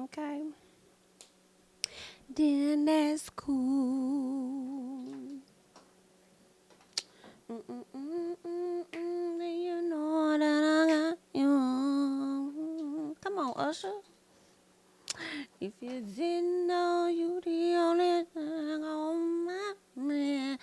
Okay. Then that's cool. Then you know that I got you. Come on, Usher. If you didn't know, you the only thing on my mind.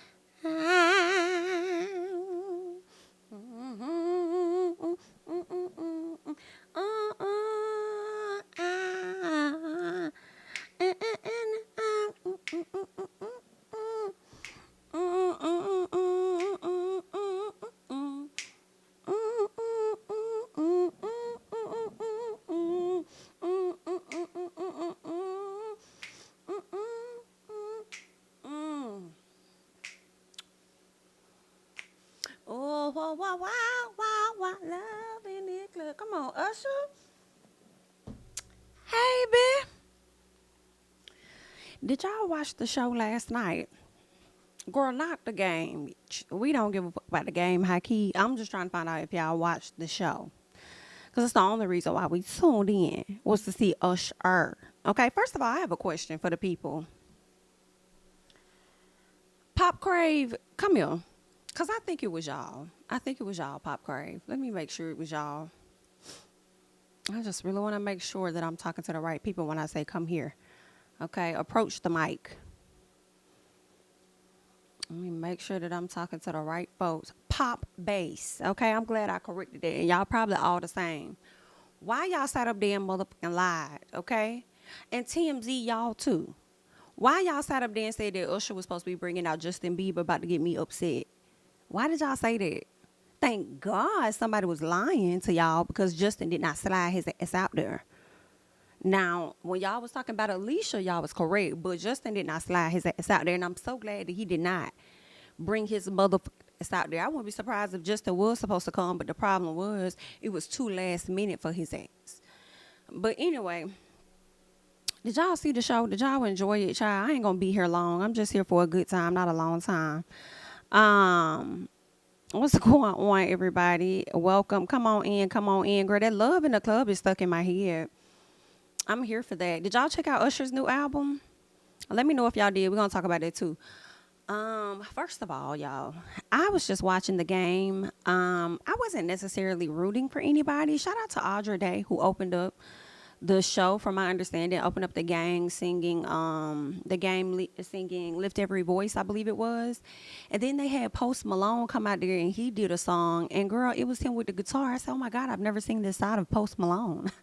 Oh, wow, wow, wow, wow, wow, love in the club. Come on, Usher. Hey, babe. Did y'all watch the show last night? Girl, not the game. We don't give a fuck about the game, high key. I'm just trying to find out if y'all watched the show. Because it's the only reason why we tuned in was to see Usher. Okay, first of all, I have a question for the people. Pop Crave, come here. Because I think it was y'all. I think it was y'all, Pop Crave. Let me make sure it was y'all. I just really want to make sure that I'm talking to the right people when I say come here. Okay, approach the mic. Let me make sure that I'm talking to the right folks. Pop bass. Okay, I'm glad I corrected that. And y'all probably all the same. Why y'all sat up there and motherfucking lied, okay? And TMZ, y'all too. Why y'all sat up there and said that Usher was supposed to be bringing out Justin Bieber about to get me upset? Why did y'all say that? Thank God somebody was lying to y'all because Justin did not slide his ass out there. Now, when y'all was talking about Alicia, y'all was correct, but Justin did not slide his ass out there, and I'm so glad that he did not bring his motherfucking ass out there. I wouldn't be surprised if Justin was supposed to come, but the problem was it was too last minute for his ass. But anyway, did y'all see the show? Did y'all enjoy it, child? I ain't gonna be here long. I'm just here for a good time, not a long time. Um, what's going on, everybody? Welcome. Come on in. Come on in, girl. That love in the club is stuck in my head. I'm here for that. Did y'all check out Usher's new album? Let me know if y'all did. We're gonna talk about that too. First of all, y'all, I was just watching the game. I wasn't necessarily rooting for anybody. Shout out to Audra Day who opened up the show, from my understanding, opened up the gang singing, singing "Lift Every Voice," I believe it was, and then they had Post Malone come out there and he did a song, and girl, it was him with the guitar. I said, "Oh my God, I've never seen this side of Post Malone.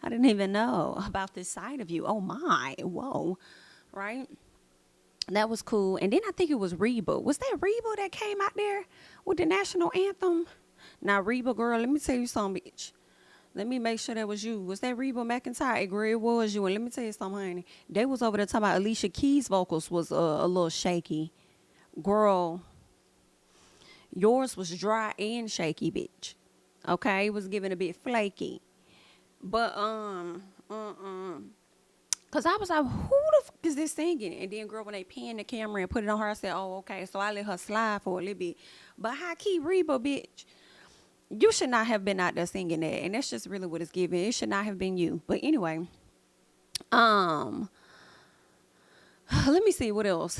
I didn't even know about this side of you. Oh my, whoa, right?" That was cool. And then I think it was Reba. Was that Reba that came out there with the national anthem? Now, Reba, girl, let me tell you something, bitch. Let me make sure that was you. Was that Reba McEntire? Girl, it was you. And let me tell you something, honey. They was over there talking about Alicia Keys' vocals was a little shaky. Girl, yours was dry and shaky, bitch. Okay? It was giving a bit flaky. But, Cause I was like, who the fuck is this singing? And then, girl, when they panned the camera and put it on her, I said, oh, okay. So I let her slide for a little bit. But high key Reba, bitch, you should not have been out there singing that. And that's just really what it's giving. It should not have been you. But anyway, let me see what else.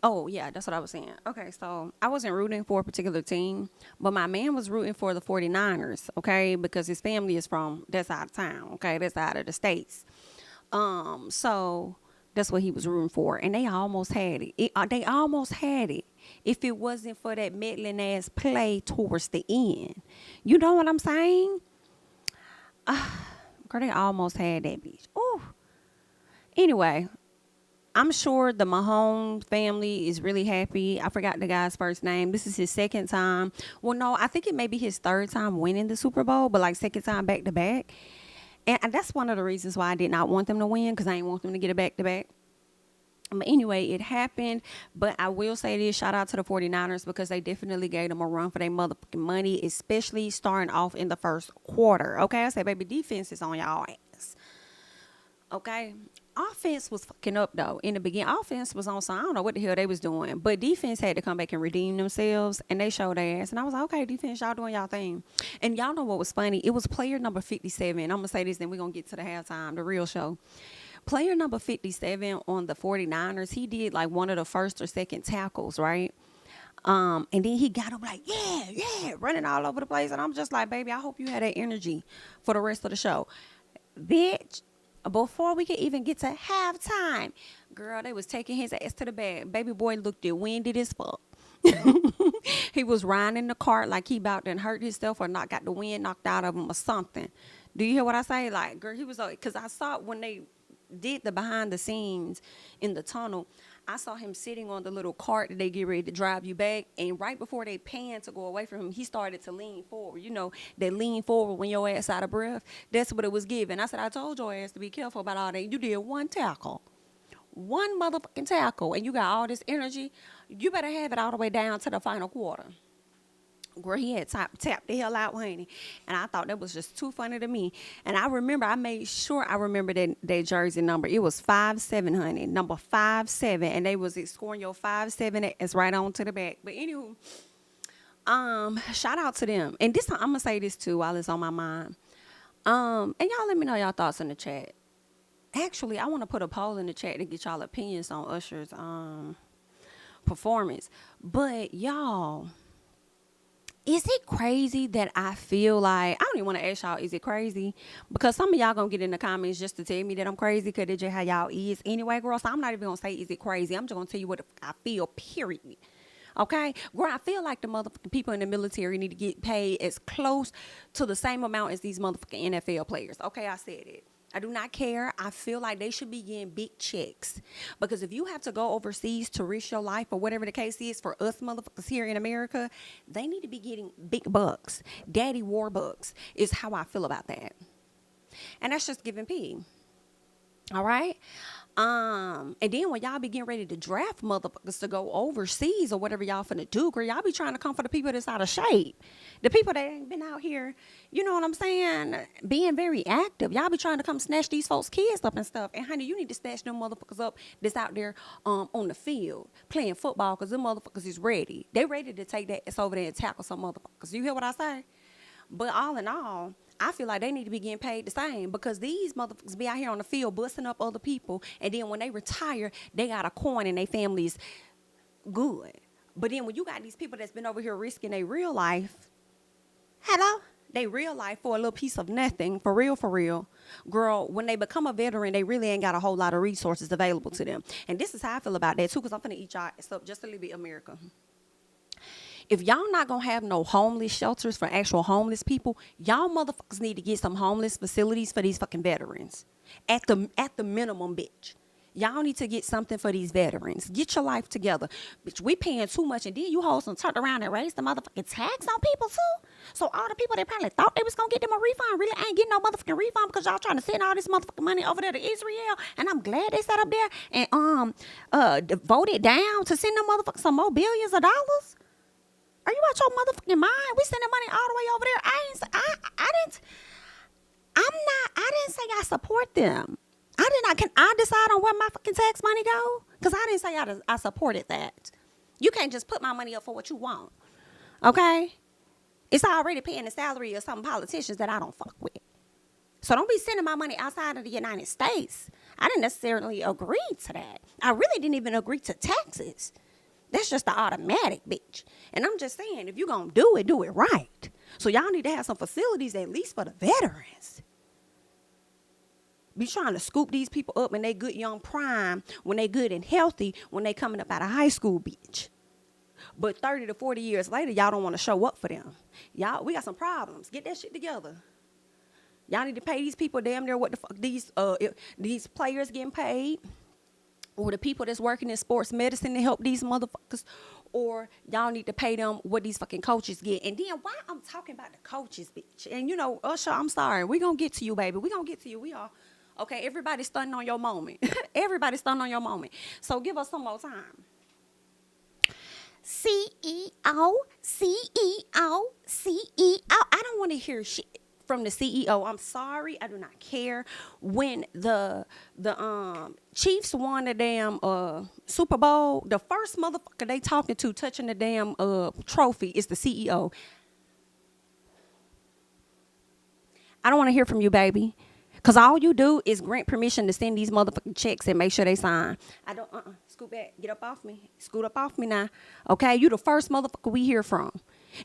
Oh yeah, that's what I was saying. Okay, so I wasn't rooting for a particular team, but my man was rooting for the 49ers, okay, because his family is from that side of town, okay, that side of the states. So that's what he was rooting for, and they almost had it. They almost had it if it wasn't for that meddling ass play towards the end. You know what I'm saying? Girl, they almost had that bitch. Ooh. Anyway, I'm sure the Mahomes family is really happy. I forgot the guy's first name. This is his second time. Well, no, I think it may be his third time winning the Super Bowl, but like second time back to back. And that's one of the reasons why I did not want them to win, because I didn't want them to get a back to back. But anyway, it happened. But I will say this, shout out to the 49ers, because they definitely gave them a run for their motherfucking money, especially starting off in the first quarter. Okay, I said, baby, defense is on y'all ass. Okay. Offense was fucking up though. In the beginning, offense was on some, I don't know what the hell they was doing. But defense had to come back and redeem themselves, and they showed their ass. And I was like, okay, defense, y'all doing y'all thing. And y'all know what was funny? It was player number 57. I'm gonna say this, then we're gonna get to the halftime, the real show. Player number 57 on the 49ers, he did like one of the first or second tackles, right? And then he got up like, yeah, running all over the place. And I'm just like, baby, I hope you had that energy for the rest of the show. Bitch, before we could even get to halftime, girl, they was taking his ass to the bag. Baby boy looked at winded as fuck. He was riding in the cart like he about to hurt himself or not got the wind knocked out of him or something. Do you hear what I say? Like, girl, he was like, because I saw it when they did the behind the scenes in the tunnel. I saw him sitting on the little cart that they get ready to drive you back, and right before they panned to go away from him, he started to lean forward. You know, they lean forward when your ass out of breath. That's what it was giving. I said, I told your ass to be careful about all that. You did one tackle. One motherfucking tackle, and you got all this energy. You better have it all the way down to the final quarter. Girl, he had tapped the hell out, honey. And I thought that was just too funny to me. And I remember, I made sure I remember that jersey number. It was 5'7", honey. Number 5'7". And they was scoring your 5'7" as right on to the back. But anywho, shout out to them. And this time, I'm going to say this too while it's on my mind. And y'all let me know y'all thoughts in the chat. Actually, I want to put a poll in the chat to get y'all opinions on Usher's performance. But y'all, is it crazy that I feel like, I don't even want to ask y'all, is it crazy? Because some of y'all going to get in the comments just to tell me that I'm crazy because that's just how y'all is anyway, girl. So I'm not even going to say, is it crazy? I'm just going to tell you what I feel, period. Okay? Girl, I feel like the motherfucking people in the military need to get paid as close to the same amount as these motherfucking NFL players. Okay, I said it. I do not care. I feel like they should be getting big checks. Because if you have to go overseas to risk your life or whatever the case is for us motherfuckers here in America, they need to be getting big bucks. Daddy war bucks is how I feel about that. And that's just giving P. All right? And then when y'all be getting ready to draft motherfuckers to go overseas or whatever y'all finna do, girl, y'all be trying to come for the people that's out of shape. The people that ain't been out here, you know what I'm saying, being very active. Y'all be trying to come snatch these folks' kids up and stuff. And honey, you need to snatch them motherfuckers up that's out there on the field playing football because them motherfuckers is ready. They ready to take that ass over there and tackle some motherfuckers. You hear what I say? But all in all, I feel like they need to be getting paid the same because these motherfuckers be out here on the field busting up other people, and then when they retire, they got a coin and their family's good. But then when you got these people that's been over here risking their real life, hello, they real life for a little piece of nothing, for real, girl, when they become a veteran, they really ain't got a whole lot of resources available to them. And this is how I feel about that too, because I'm finna eat y'all up just a little bit, America. If y'all not gonna have no homeless shelters for actual homeless people, y'all motherfuckers need to get some homeless facilities for these fucking veterans. At the minimum, bitch. Y'all need to get something for these veterans. Get your life together. Bitch, we paying too much, and then you hoes done turned around and raised the motherfucking tax on people too. So all the people that probably thought they was gonna get them a refund really ain't getting no motherfucking refund because y'all trying to send all this motherfucking money over there to Israel. And I'm glad they sat up there and voted down to send them motherfuckers some more billions of dollars. Are you out your motherfucking mind? We sending money all the way over there. I didn't say I support them. Can I decide on where my fucking tax money go? Because I didn't say I supported that. You can't just put my money up for what you want. Okay? It's already paying the salary of some politicians that I don't fuck with. So don't be sending my money outside of the United States. I didn't necessarily agree to that. I really didn't even agree to taxes. That's just the automatic, bitch. And I'm just saying, if you're going to do it right. So y'all need to have some facilities at least for the veterans. Be trying to scoop these people up in they good young prime, when they good and healthy, when they coming up out of high school, bitch. But 30 to 40 years later, y'all don't want to show up for them. Y'all, we got some problems. Get that shit together. Y'all need to pay these people damn near what the fuck these players getting paid. Or the people that's working in sports medicine to help these motherfuckers. Or y'all need to pay them what these fucking coaches get. And then why I'm talking about the coaches, bitch. And you know, Usher, I'm sorry. We gonna get to you, baby. We gonna get to you. We are. Okay, everybody stunning on your moment. Everybody stunning on your moment. So give us some more time. CEO. I don't want to hear shit. from the CEO. I'm sorry, I do not care. When the Chiefs won the damn Super Bowl, the first motherfucker they talking to touching the damn trophy is the CEO. I don't want to hear from you, baby. Because all you do is grant permission to send these motherfucking checks and make sure they sign. I don't, scoot back. Get up off me. Scoot up off me now. Okay? You the first motherfucker we hear from.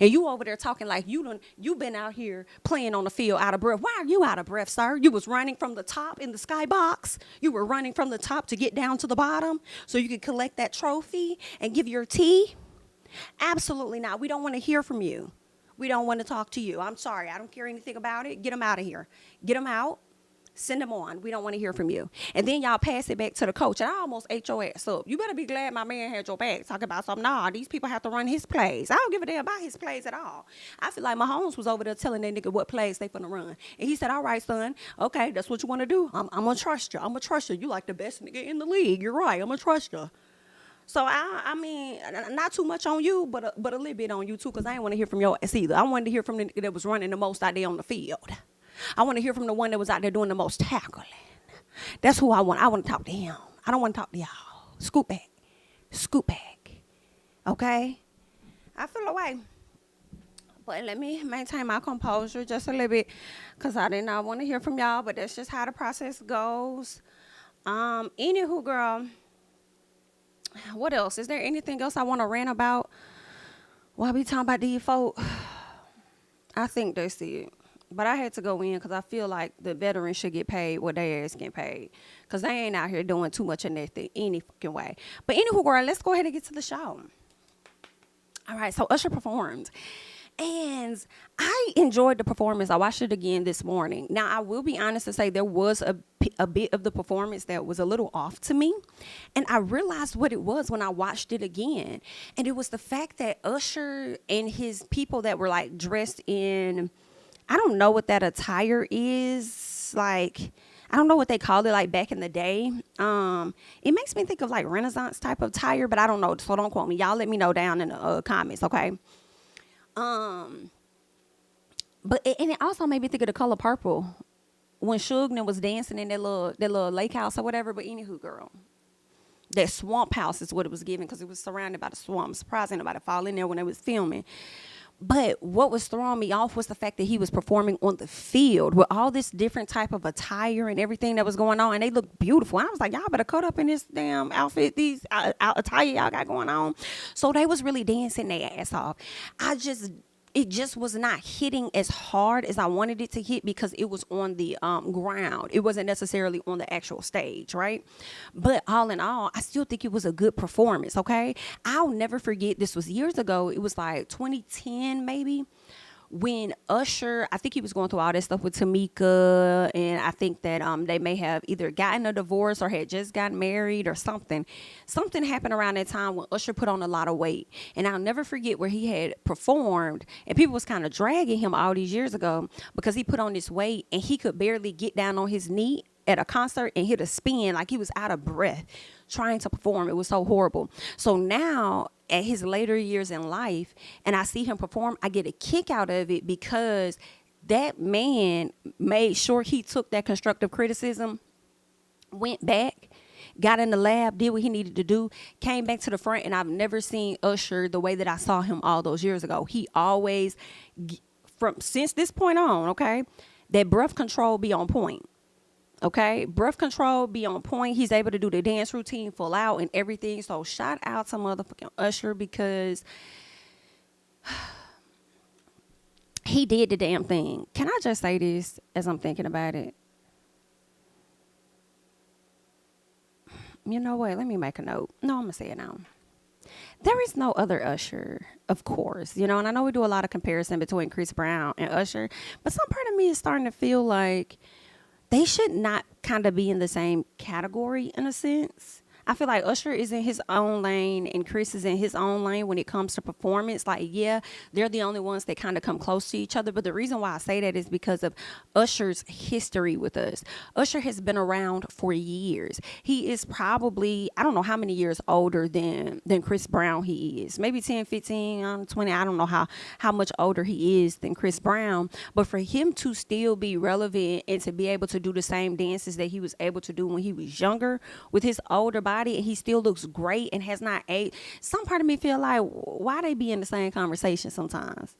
And you over there talking like you been out here playing on the field out of breath. Why are you out of breath, sir? You was running from the top in the skybox. You were running from the top to get down to the bottom so you could collect that trophy and give your tea? Absolutely not. We don't want to hear from you. We don't want to talk to you. I'm sorry. I don't care anything about it. Get them out of here. Get them out. Send them on. We don't want to hear from you. And then y'all pass it back to the coach. And I almost ate your ass up. You better be glad my man had your back. Talking about something. Nah, these people have to run his plays. I don't give a damn about his plays at all. I feel like Mahomes was over there telling that nigga what plays they finna run. And he said, all right, son. Okay, that's what you want to do. I'm going to trust you. I'm going to trust you. You like the best nigga in the league. You're right. I'm going to trust you. So, I mean, not too much on you, but a little bit on you, too, because I didn't want to hear from your ass either. I wanted to hear from the nigga that was running the most out there on the field. I want to hear from the one that was out there doing the most tackling. That's who I want. I want to talk to him. I don't want to talk to y'all. Scoot back. Scoot back. Okay? I feel away. But let me maintain my composure just a little bit because I did not want to hear from y'all, but that's just how the process goes. Anywho, girl, what else? Is there anything else I want to rant about while we talking about these folk? I think that's it. But I had to go in because I feel like the veterans should get paid what their ass get paid. Because they ain't out here doing too much in any fucking way. But anywho, girl, let's go ahead and get to the show. All right, so Usher performed. And I enjoyed the performance. I watched it again this morning. Now, I will be honest to say there was a bit of the performance that was a little off to me. And I realized what it was when I watched it again. And it was the fact that Usher and his people that were like dressed in, I don't know what that attire is. Like, I don't know what they called it like back in the day. It makes me think of like Renaissance type of attire, but I don't know. So don't quote me. Y'all let me know down in the comments, okay? But it also made me think of the color purple when Suge was dancing in that little lake house or whatever. But anywho, girl, that swamp house is what it was giving because it was surrounded by the swamp. I'm surprised nobody fall in there when they was filming. But what was throwing me off was the fact that he was performing on the field with all this different type of attire and everything that was going on. And they looked beautiful. I was like, y'all better cut up in this damn outfit, these attire y'all got going on. So they was really dancing their ass off. It just was not hitting as hard as I wanted it to hit because it was on the ground. It wasn't necessarily on the actual stage, right? But all in all, I still think it was a good performance, okay? I'll never forget, this was years ago. It was like 2010 maybe, when Usher, I think he was going through all that stuff with Tamika, and I think that they may have either gotten a divorce or had just gotten married or something. Something happened around that time when Usher put on a lot of weight. And I'll never forget where he had performed, and people was kind of dragging him all these years ago because he put on this weight and he could barely get down on his knee at a concert and hit a spin like he was out of breath trying to perform. It was so horrible. So now at his later years in life and I see him perform, I get a kick out of it because that man made sure he took that constructive criticism, went back, got in the lab, did what he needed to do, came back to the front, and I've never seen Usher the way that I saw him all those years ago. He always, since this point on, okay, that breath control be on point. Okay, breath control be on point. He's able to do the dance routine full out and everything. So shout out to motherfucking Usher because he did the damn thing. Can I just say this as I'm thinking about it? You know what? Let me make a note. No, I'm going to say it now. There is no other Usher, of course, you know, and I know we do a lot of comparison between Chris Brown and Usher, but some part of me is starting to feel like they should not kind of be in the same category in a sense. I feel like Usher is in his own lane and Chris is in his own lane when it comes to performance. Like, yeah, they're the only ones that kind of come close to each other. But the reason why I say that is because of Usher's history with us. Usher has been around for years. He is probably, I don't know how many years older than Chris Brown he is. Maybe 10, 15, 20. I don't know how much older he is than Chris Brown. But for him to still be relevant and to be able to do the same dances that he was able to do when he was younger with his older body, and he still looks great and has not aged. Some part of me feel like, why they be in the same conversation sometimes?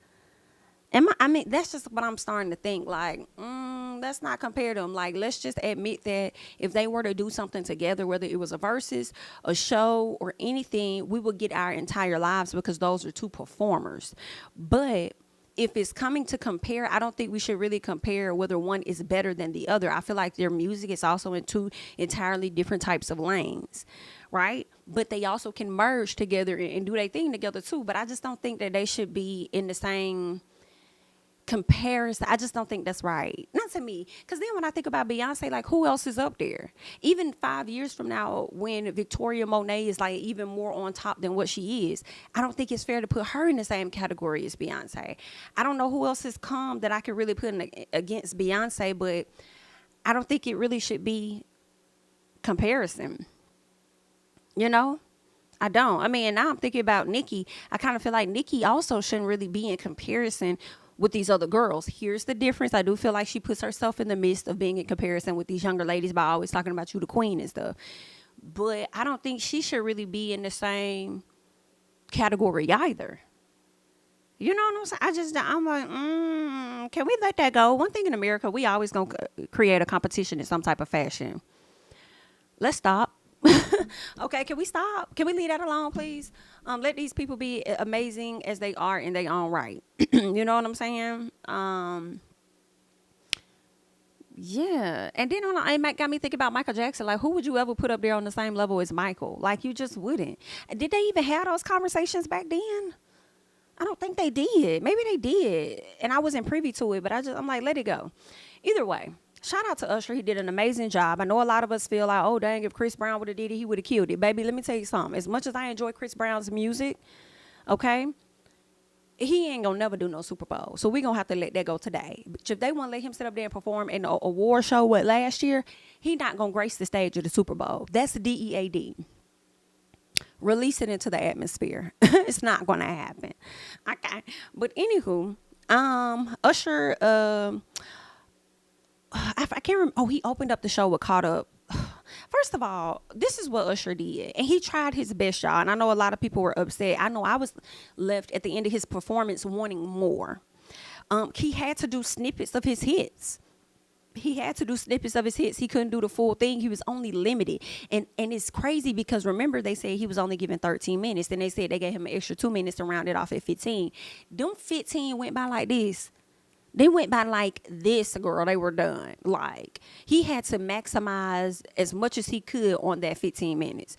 I mean, that's just what I'm starting to think. Like, let's not compare them. Like, let's just admit that if they were to do something together, whether it was a versus, a show, or anything, we would get our entire lives because those are two performers. But if it's coming to compare, I don't think we should really compare whether one is better than the other. I feel like their music is also in two entirely different types of lanes, right? But they also can merge together and do their thing together too. But I just don't think that they should be in the same comparison. I just don't think that's right. Not to me. Because then when I think about Beyonce, like, who else is up there? Even 5 years from now, when Victoria Monet is like even more on top than what she is, I don't think it's fair to put her in the same category as Beyonce. I don't know who else has come that I could really put in against Beyonce, but I don't think it really should be comparison. You know? I don't. I mean, now I'm thinking about Nicki. I kind of feel like Nicki also shouldn't really be in comparison with these other girls. Here's the difference. I do feel like she puts herself in the midst of being in comparison with these younger ladies by always talking about you the queen and stuff. But I don't think she should really be in the same category either. You know what I'm saying? I'm like, can we let that go? One thing in America, we always gonna create a competition in some type of fashion. Let's stop. Okay, can we stop? Can we leave that alone, please? Let these people be amazing as they are in their own right. You know what I'm saying? Yeah. And then it got me thinking about Michael Jackson. Like, who would you ever put up there on the same level as Michael? Like, you just wouldn't. Did they even have those conversations back then? I don't think they did. Maybe they did. And I wasn't privy to it, but I'm like, let it go. Either way. Shout out to Usher. He did an amazing job. I know a lot of us feel like, oh, dang, if Chris Brown would have did it, he would have killed it. Baby, let me tell you something. As much as I enjoy Chris Brown's music, okay, he ain't going to never do no Super Bowl. So we going to have to let that go today. But if they want to let him sit up there and perform in an award show last year, he not going to grace the stage of the Super Bowl. That's the DEAD. Release it into the atmosphere. It's not going to happen. Okay. But anywho, Usher, I can't remember. Oh, he opened up the show with Caught Up. First of all, this is what Usher did. And he tried his best, y'all. And I know a lot of people were upset. I know I was left at the end of his performance wanting more. He had to do snippets of his hits. He couldn't do the full thing. He was only limited. And it's crazy because remember they said he was only given 13 minutes. Then they said they gave him an extra 2 minutes to round it off at 15. Them 15 went by like this. They went by like this, girl. They were done. Like, he had to maximize as much as he could on that 15 minutes.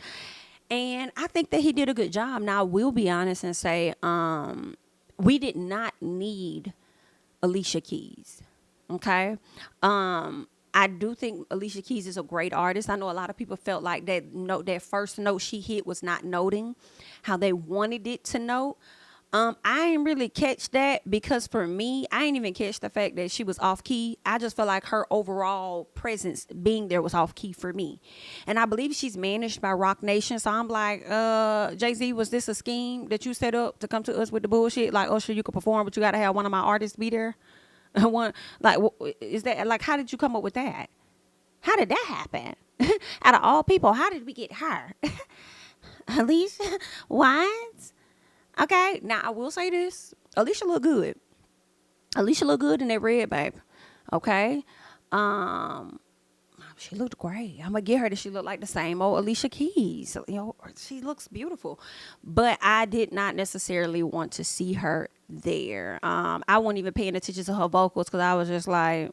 And I think that he did a good job. Now, I will be honest and say, we did not need Alicia Keys. Okay? I do think Alicia Keys is a great artist. I know a lot of people felt like that first note she hit was not noting how they wanted it to note. I ain't really catch that because for me, I ain't even catch the fact that she was off key. I just felt like her overall presence being there was off key for me. And I believe she's managed by Rock Nation. So I'm like, Jay-Z, was this a scheme that you set up to come to us with the bullshit? Like, oh, sure, you could perform, but you got to have one of my artists be there. Is that like, how did you come up with that? How did that happen? Out of all people, how did we get her? Alicia, what? Okay, now I will say this. Alicia look good. Alicia look good in that red, babe. Okay? She looked great. I'm going to get her that she looked like the same old Alicia Keys. You know, she looks beautiful. But I did not necessarily want to see her there. I wasn't even paying attention to her vocals because I was just like,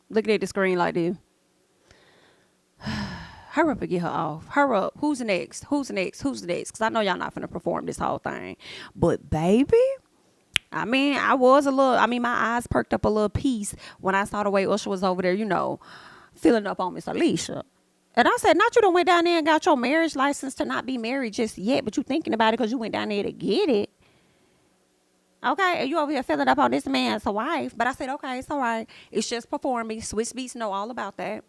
looking at the screen like this. Hurry up and get her off. Hurry up. Who's next? Because I know y'all not finna perform this whole thing. But, baby, my eyes perked up a little piece when I saw the way Usher was over there, filling up on Miss Alicia. And I said, not you done went down there and got your marriage license to not be married just yet, but you thinking about it because you went down there to get it. Okay, and you over here filling up on this man's wife. But I said, okay, it's all right. It's just performing. Swiss Beats know all about that.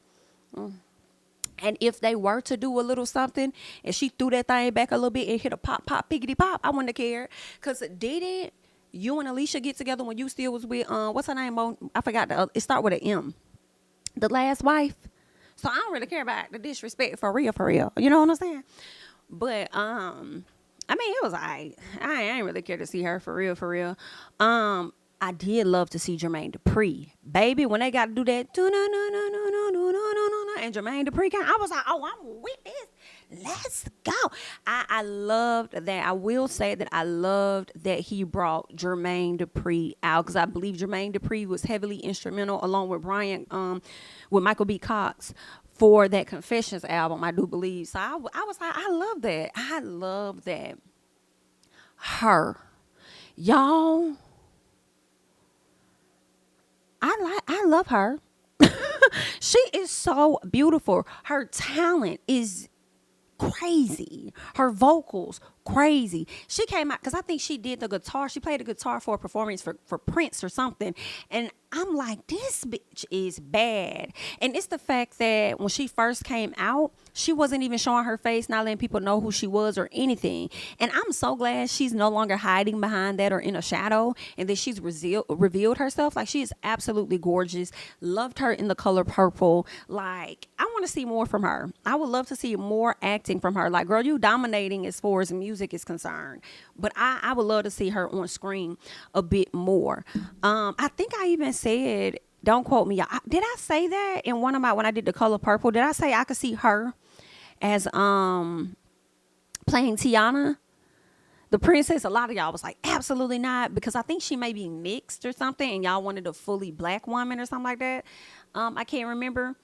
And if they were to do a little something and she threw that thing back a little bit and hit a pop, pop, piggity pop, I wouldn't have cared. Because didn't you and Alicia get together when you still was with, what's her name? I forgot. It start with an M. The last wife. So I don't really care about the disrespect for real, for real. You know what I'm saying? But, I mean, it was all right. I ain't really care to see her for real, for real. I did love to see Jermaine Dupri. Baby, when they got to do that, and Jermaine Dupri came, I was like, oh, I'm with this. Let's go. I loved that. I will say that I loved that he brought Jermaine Dupri out because I believe Jermaine Dupri was heavily instrumental along with with Michael B. Cox for that Confessions album, I do believe. So I was like, I love that. I love that. Her. Y'all, I love her. She is so beautiful. Her talent is crazy. Her vocals, crazy. She came out because I think she did the guitar. She played the guitar for a performance for Prince or something. And I'm like, this bitch is bad. And it's the fact that when she first came out, she wasn't even showing her face, not letting people know who she was or anything. And I'm so glad she's no longer hiding behind that or in a shadow and that she's revealed herself. Like, she is absolutely gorgeous. Loved her in the color purple. Like, I want to see more from her. I would love to see more acting from her. Like, girl, you dominating as far as music is concerned. But I would love to see her on screen a bit more. I think I even said, don't quote me, did I say that in one of my, when I did the color purple, did I say I could see her as playing Tiana, the princess? A lot of y'all was like, absolutely not, because I think she may be mixed or something and y'all wanted a fully black woman or something like that. I can't remember,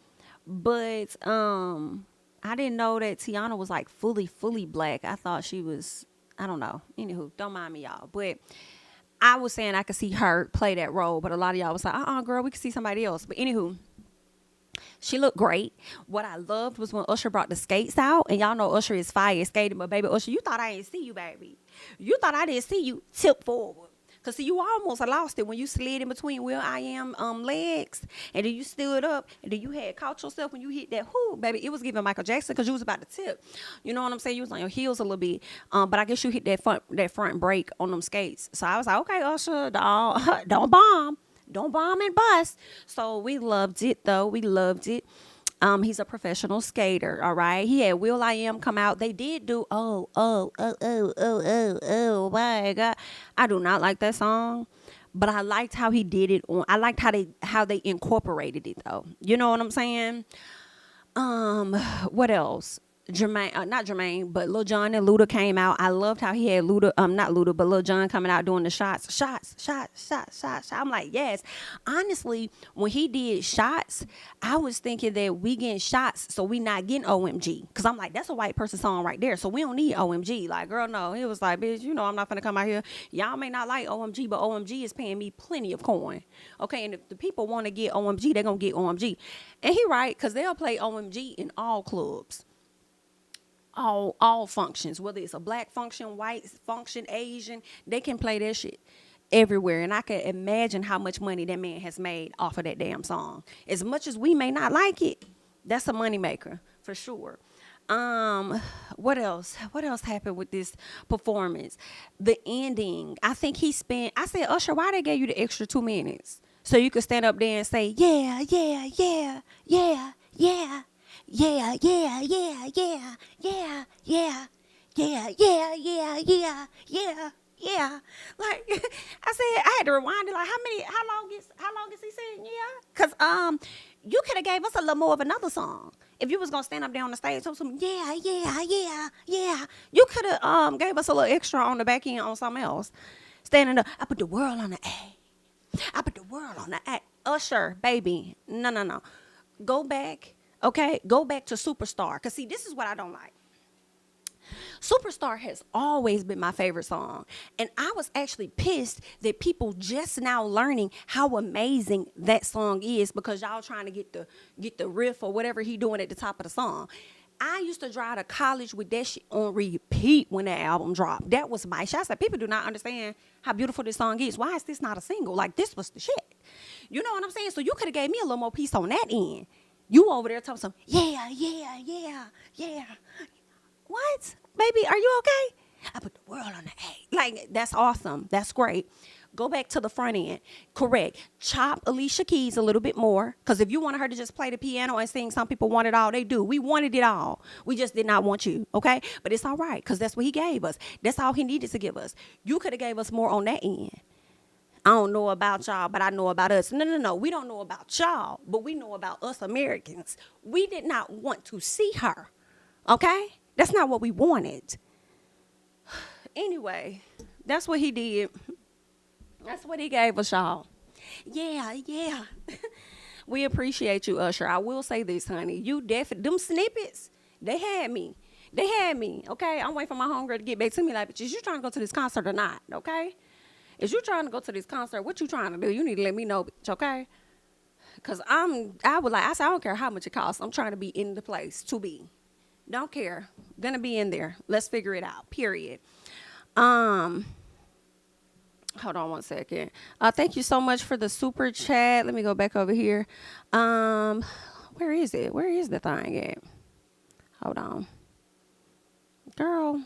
but I didn't know that Tiana was like fully black. I thought she was, I don't know. Anywho, don't mind me, y'all. But I was saying I could see her play that role, but a lot of y'all was like, girl, we could see somebody else. But anywho, she looked great. What I loved was when Usher brought the skates out, and y'all know Usher is fire skating, but baby Usher, you thought I didn't see you, baby. You thought I didn't see you tip forward. Cause see, you almost lost it when you slid in between will.i.am legs, and then you stood up, and then you had caught yourself when you hit that baby. It was giving Michael Jackson because you was about to tip. You know what I'm saying? You was on your heels a little bit, but I guess you hit that front brake on them skates. So I was like, okay, Usher, don't bomb and bust. So we loved it though. We loved it. He's a professional skater, all right? He had will.i.am come out. They did do, oh, my God. I do not like that song, but I liked how he did it I liked how they incorporated it, though. You know what I'm saying? What else? Not Jermaine, but Lil Jon and Luda came out. I loved how he had Luda, not Luda, but Lil Jon coming out doing the shots. I'm like, yes. Honestly, when he did shots, I was thinking that we getting shots, so we not getting OMG. Because I'm like, that's a white person song right there, so we don't need OMG. Like, girl, no. He was like, bitch, you know I'm not finna come out here. Y'all may not like OMG, but OMG is paying me plenty of coin. Okay, and if the people want to get OMG, they're going to get OMG. And he right, because they'll play OMG in all clubs. All functions, whether it's a black function, white function, Asian, they can play that shit everywhere. And I can imagine how much money that man has made off of that damn song. As much as we may not like it, that's a moneymaker for sure. What else happened with this performance? The ending, I think I said, Usher, why they gave you the extra 2 minutes? So you could stand up there and say, yeah. Like, I said, I had to rewind it. Like, how long is he saying yeah? Cause you could have gave us a little more of another song. If you was gonna stand up there on the stage, some yeah. You could have gave us a little extra on the back end on something else. Standing up, I put the world on the A. I put the world on the A. Usher, baby, no. Go back. Okay, go back to Superstar. Because, see, this is what I don't like. Superstar has always been my favorite song. And I was actually pissed that people just now learning how amazing that song is because y'all trying to get the riff or whatever he doing at the top of the song. I used to drive to college with that shit on repeat when that album dropped. That was my shit. I said, people do not understand how beautiful this song is. Why is this not a single? Like, this was the shit. You know what I'm saying? So you could have gave me a little more peace on that end. You over there talking some, yeah, yeah, yeah, yeah. What? Baby, are you okay? I put the world on the A. Like, that's awesome. That's great. Go back to the front end. Correct. Chop Alicia Keys a little bit more. Because if you wanted her to just play the piano and sing, some people want it all. They do. We wanted it all. We just did not want you. Okay? But it's all right. Because that's what he gave us. That's all he needed to give us. You could have gave us more on that end. I don't know about y'all, but I know about us. No. We don't know about y'all, but we know about us Americans. We did not want to see her. Okay? That's not what we wanted. Anyway, that's what he did. That's what he gave us, y'all. Yeah. We appreciate you, Usher. I will say this, honey. You definitely, them snippets, they had me. Okay? I'm waiting for my homegirl to get back to me like, bitch, is you trying to go to this concert or not? Okay? Is you trying to go to this concert? What you trying to do? You need to let me know, bitch, okay? Because I said, I don't care how much it costs. I'm trying to be in the place to be. Don't care. Gonna be in there. Let's figure it out. Period. Hold on one second. Thank you so much for the super chat. Let me go back over here. Where is it? Where is the thing at? Hold on. Girl.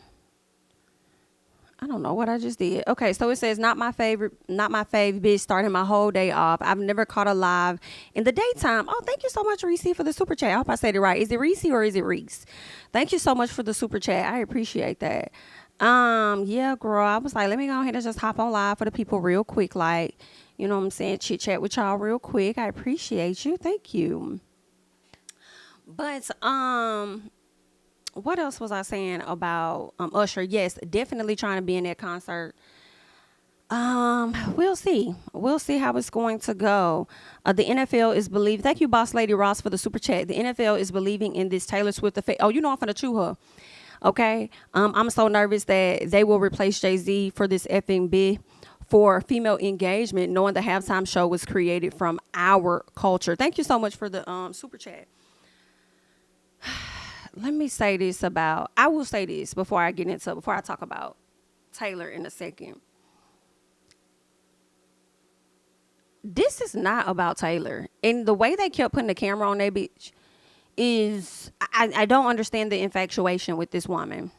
I don't know what I just did. Okay, so it says, not my fave, bitch, starting my whole day off. I've never caught a live in the daytime. Oh, thank you so much, Reese, for the super chat. I hope I said it right. Is it Reese or is it Reese? Thank you so much for the super chat. I appreciate that. Yeah, girl, I was like, let me go ahead and just hop on live for the people real quick. Like, you know what I'm saying? Chit chat with y'all real quick. I appreciate you. Thank you. But, what else was I saying about Usher? Yes, definitely trying to be in that concert. We'll see. We'll see how it's going to go. The NFL is believing. Thank you, Boss Lady Ross, for the super chat. The NFL is believing in this Taylor Swift effect. Oh, you know I'm finna chew her. Okay. I'm so nervous that they will replace Jay-Z for this effing bid for female engagement, knowing the halftime show was created from our culture. Thank you so much for the super chat. Let me say this I will say this before I talk about Taylor in a second. This is not about Taylor. And the way they kept putting the camera on that bitch is, I don't understand the infatuation with this woman.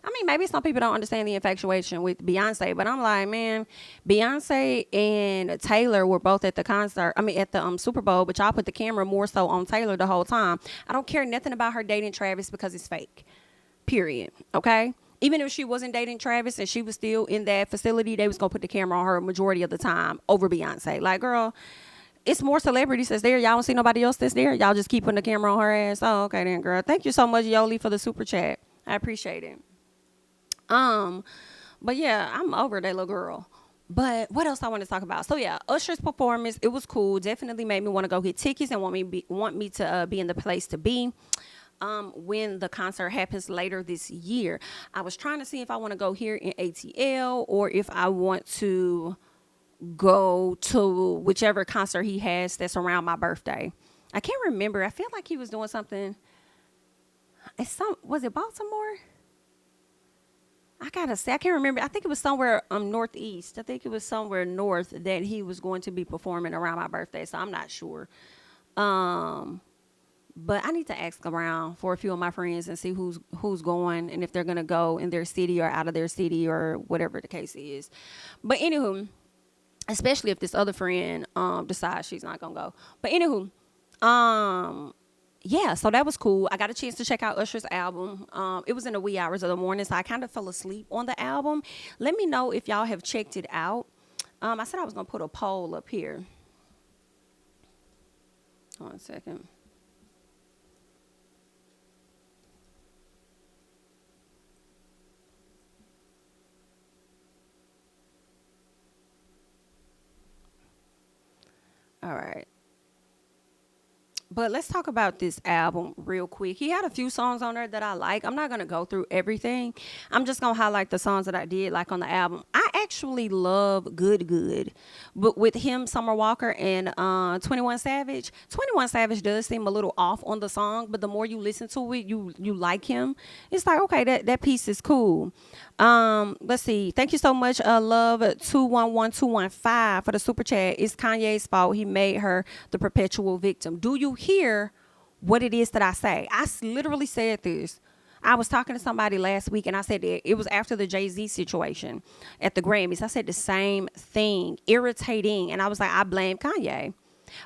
I mean, maybe some people don't understand the infatuation with Beyonce, but I'm like, man, Beyonce and Taylor were both at the concert. I mean, at the Super Bowl, but y'all put the camera more so on Taylor the whole time. I don't care nothing about her dating Travis because it's fake. Period. Okay? Even if she wasn't dating Travis and she was still in that facility, they was going to put the camera on her majority of the time over Beyonce. Like, girl, it's more celebrities that's there. Y'all don't see nobody else that's there. Y'all just keep putting the camera on her ass. Oh, okay then, girl. Thank you so much, Yoli, for the super chat. I appreciate it. But yeah, I'm over that little girl. But what else I want to talk about? So yeah, Usher's performance, it was cool. Definitely made me want to go get tickets and want me to be in the place to be. When the concert happens later this year, I was trying to see if I want to go here in ATL or if I want to go to whichever concert he has that's around my birthday. I can't remember. I feel like he was doing something. Was it Baltimore? I gotta say, I can't remember. I think it was somewhere northeast. I think it was somewhere north that he was going to be performing around my birthday. So I'm not sure. But I need to ask around for a few of my friends and see who's going and if they're gonna go in their city or out of their city or whatever the case is. But anywho, especially if this other friend decides she's not gonna go. But anywho, yeah, so that was cool. I got a chance to check out Usher's album. It was in the wee hours of the morning, so I kind of fell asleep on the album. Let me know if y'all have checked it out. I said I was going to put a poll up here. Hold on a second. All right. But let's talk about this album real quick. He had a few songs on there that I like. I'm not gonna go through everything. I'm just gonna highlight the songs that I did like on the album. I actually love Good Good, but with him, Summer Walker, and 21 Savage. 21 Savage does seem a little off on the song, but the more you listen to it, you like him. It's like, okay, that piece is cool. Let's see. Thank you so much, love 211215 for the super chat. It's Kanye's fault. He made her the perpetual victim. Do you hear what it is that I say? Literally said this. I was talking to somebody last week and I said that it was after the Jay-Z situation at the Grammys. I said the same thing, irritating. And I was like, I blame Kanye.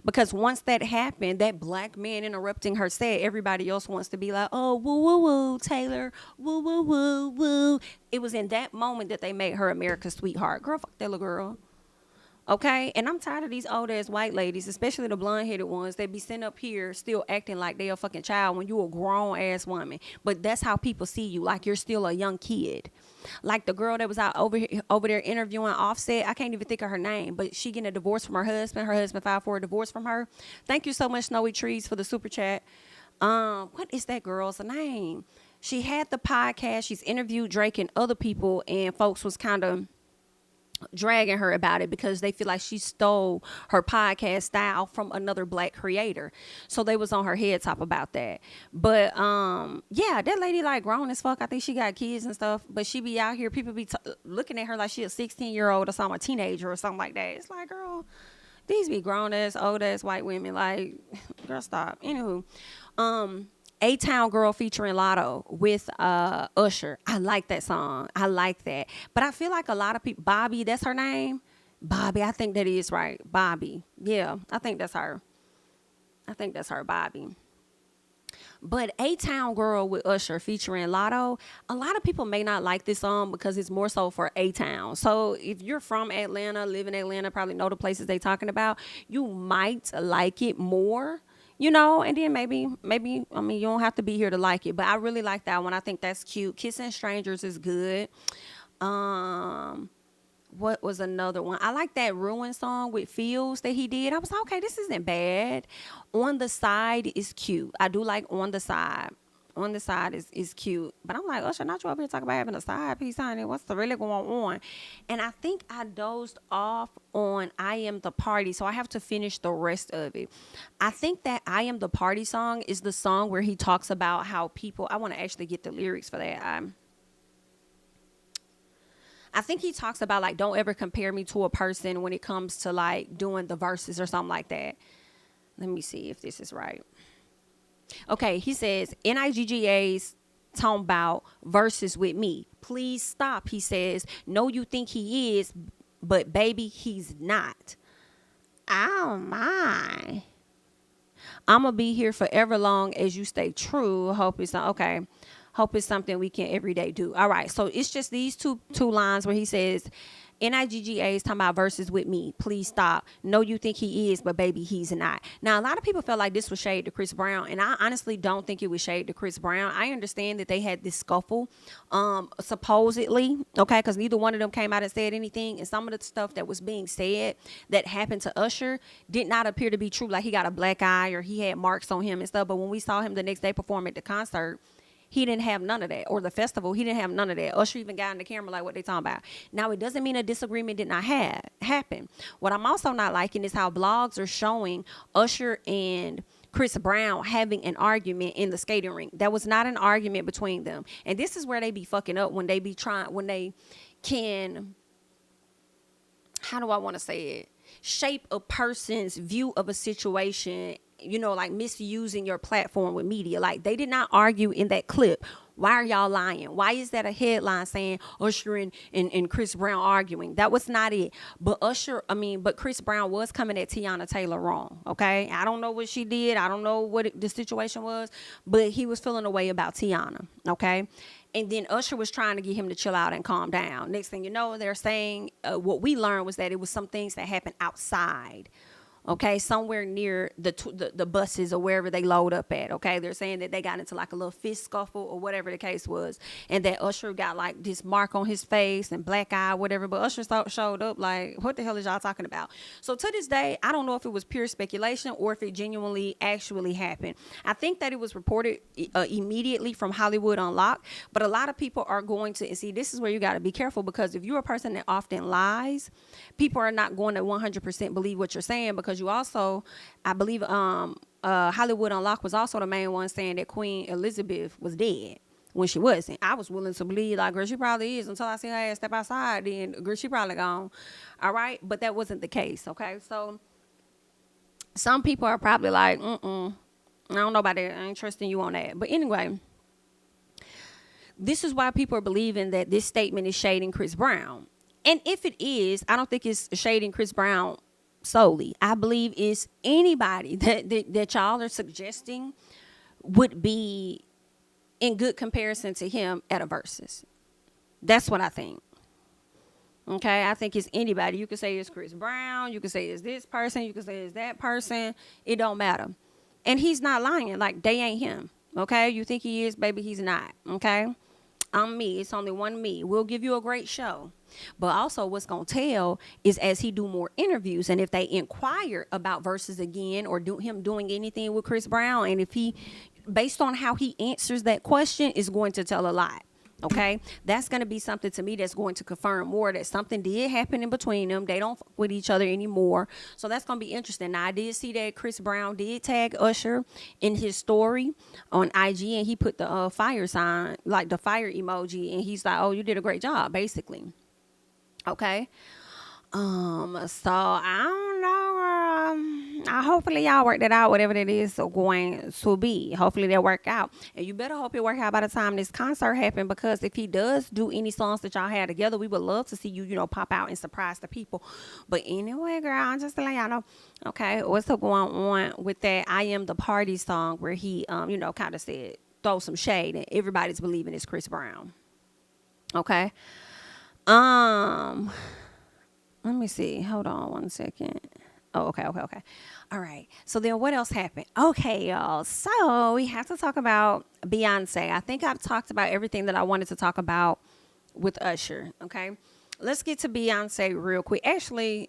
Because once that happened, that black man interrupting her set, everybody else wants to be like, oh, woo, woo, woo, Taylor, woo, woo, woo, woo. It was in that moment that they made her America's sweetheart. Girl, fuck that little girl. Okay, and I'm tired of these old ass white ladies, especially the blonde headed ones that be sitting up here still acting like they a fucking child when you a grown ass woman. But that's how people see you, like you're still a young kid. Like the girl that was out over there interviewing Offset. I can't even think of her name, but she getting a divorce from her husband. Her husband filed for a divorce from her. Thank you so much, Snowy Trees, for the super chat. What is that girl's name? She had the podcast. She's interviewed Drake and other people, and folks was kind of dragging her about it because they feel like she stole her podcast style from another black creator. So they was on her head top about that. But yeah, that lady like grown as fuck. I think she got kids and stuff, but she be out here, people be looking at her like she a 16-year-old or something, a teenager or something like that. It's like, girl, these be grown ass, old ass white women. Like, girl, stop. Anywho, A-Town Girl featuring Lotto with Usher. I like that song. I like that. But I feel like a lot of people, Bobby, that's her name? Bobby, I think that is right. Bobby. Yeah, I think that's her. I think that's her, Bobby. But A-Town Girl with Usher featuring Lotto, a lot of people may not like this song because it's more so for A-Town. So if you're from Atlanta, live in Atlanta, probably know the places they talking about, you might like it more. You know, and then maybe, I mean, you don't have to be here to like it, but I really like that one. I think that's cute. Kissing Strangers is good. What was another one? I like that Ruin song with Fields that he did. I was like, okay, this isn't bad. On the Side is cute. I do like On the Side. On the Side is cute. But I'm like, Usher, not you up here talking about having a side piece, honey. What's the really going on? And I think I dozed off on I Am the Party, so I have to finish the rest of it. I think that I Am the Party song is the song where he talks about how people, I want to actually get the lyrics for that. I think he talks about like, don't ever compare me to a person when it comes to like doing the verses or something like that. Let me see if this is right. Okay, he says, NIGGA's talking about verses with me. Please stop, he says. No, you think he is, but baby, he's not. Oh, my. I'm going to be here forever long as you stay true. Hope it's not, okay. Hope it's something we can every day do. All right, so it's just these two lines where he says, NIGGA is talking about verses with me. Please stop. No, you think he is, but baby, he's not. Now, a lot of people felt like this was shade to Chris Brown, and I honestly don't think it was shade to Chris Brown. I understand that they had this scuffle, supposedly, okay, because neither one of them came out and said anything, and some of the stuff that was being said that happened to Usher did not appear to be true, like he got a black eye or he had marks on him and stuff, but when we saw him the next day perform at the concert, he didn't have none of that. Or the festival, he didn't have none of that. Usher even got in the camera like, what they talking about? Now, it doesn't mean a disagreement did not happen. What I'm also not liking is how blogs are showing Usher and Chris Brown having an argument in the skating rink. That was not an argument between them. And this is where they be fucking up when they can, how do I want to say it? Shape a person's view of a situation, you know, like misusing your platform with media. Like, they did not argue in that clip. Why are y'all lying? Why is that a headline saying Usher and Chris Brown arguing? That was not it. But Chris Brown was coming at Tiana Taylor wrong. Okay. I don't know what she did. I don't know what the situation was, but he was feeling a way about Tiana. Okay. And then Usher was trying to get him to chill out and calm down. Next thing you know, they're saying what we learned was that it was some things that happened outside okay, somewhere near the buses or wherever they load up at. Okay, they're saying that they got into like a little fist scuffle or whatever the case was, and that Usher got like this mark on his face and black eye, whatever. But Usher showed up like, what the hell is y'all talking about? So to this day, I don't know if it was pure speculation or if it genuinely actually happened. I think that it was reported immediately from Hollywood Unlocked, but a lot of people are going to, and see, this is where you got to be careful, because if you're a person that often lies, people are not going to 100% believe what you're saying, because you also, I believe, Hollywood Unlocked was also the main one saying that Queen Elizabeth was dead when she wasn't. I was willing to believe, like, girl, she probably is, until I see her ass step outside, then, girl, she probably gone. All right? But that wasn't the case, okay? So some people are probably like, I don't know about that. I ain't trusting you on that. But anyway, this is why people are believing that this statement is shading Chris Brown. And if it is, I don't think it's shading Chris Brown solely. I believe it's anybody that y'all are suggesting would be in good comparison to him at a versus. That's what I think. Okay, I think it's anybody. You could say it's Chris Brown. You could say it's this person. You could say it's that person. It don't matter. And he's not lying. Like, they ain't him. Okay, you think he is, baby, he's not. Okay, I'm me. It's only one me. We'll give you a great show. But also what's going to tell is as he do more interviews, and if they inquire about verses again, or him doing anything with Chris Brown, and if he, based on how he answers that question, is going to tell a lot. Okay, that's going to be something to me that's going to confirm more that something did happen in between them. They don't fuck with each other anymore. So that's going to be interesting. Now, I did see that Chris Brown did tag Usher in his story on IG, and he put the fire sign, like the fire emoji, and he's like, oh, you did a great job, basically. Okay. So I don't know. Hopefully y'all work that out, whatever that is going to be. Hopefully that work out. And you better hope it work out by the time this concert happen, because if he does do any songs that y'all had together, we would love to see you, pop out and surprise the people. But anyway, girl, I'm just letting y'all know. Okay, what's going on with that I Am the Party song where he, kind of said, throw some shade, and everybody's believing it's Chris Brown. Okay. Let me see. Hold on 1 second. Oh, okay. All right. So then what else happened? Okay, y'all. So we have to talk about Beyonce. I think I've talked about everything that I wanted to talk about with Usher. Okay. Let's get to Beyonce real quick. Actually,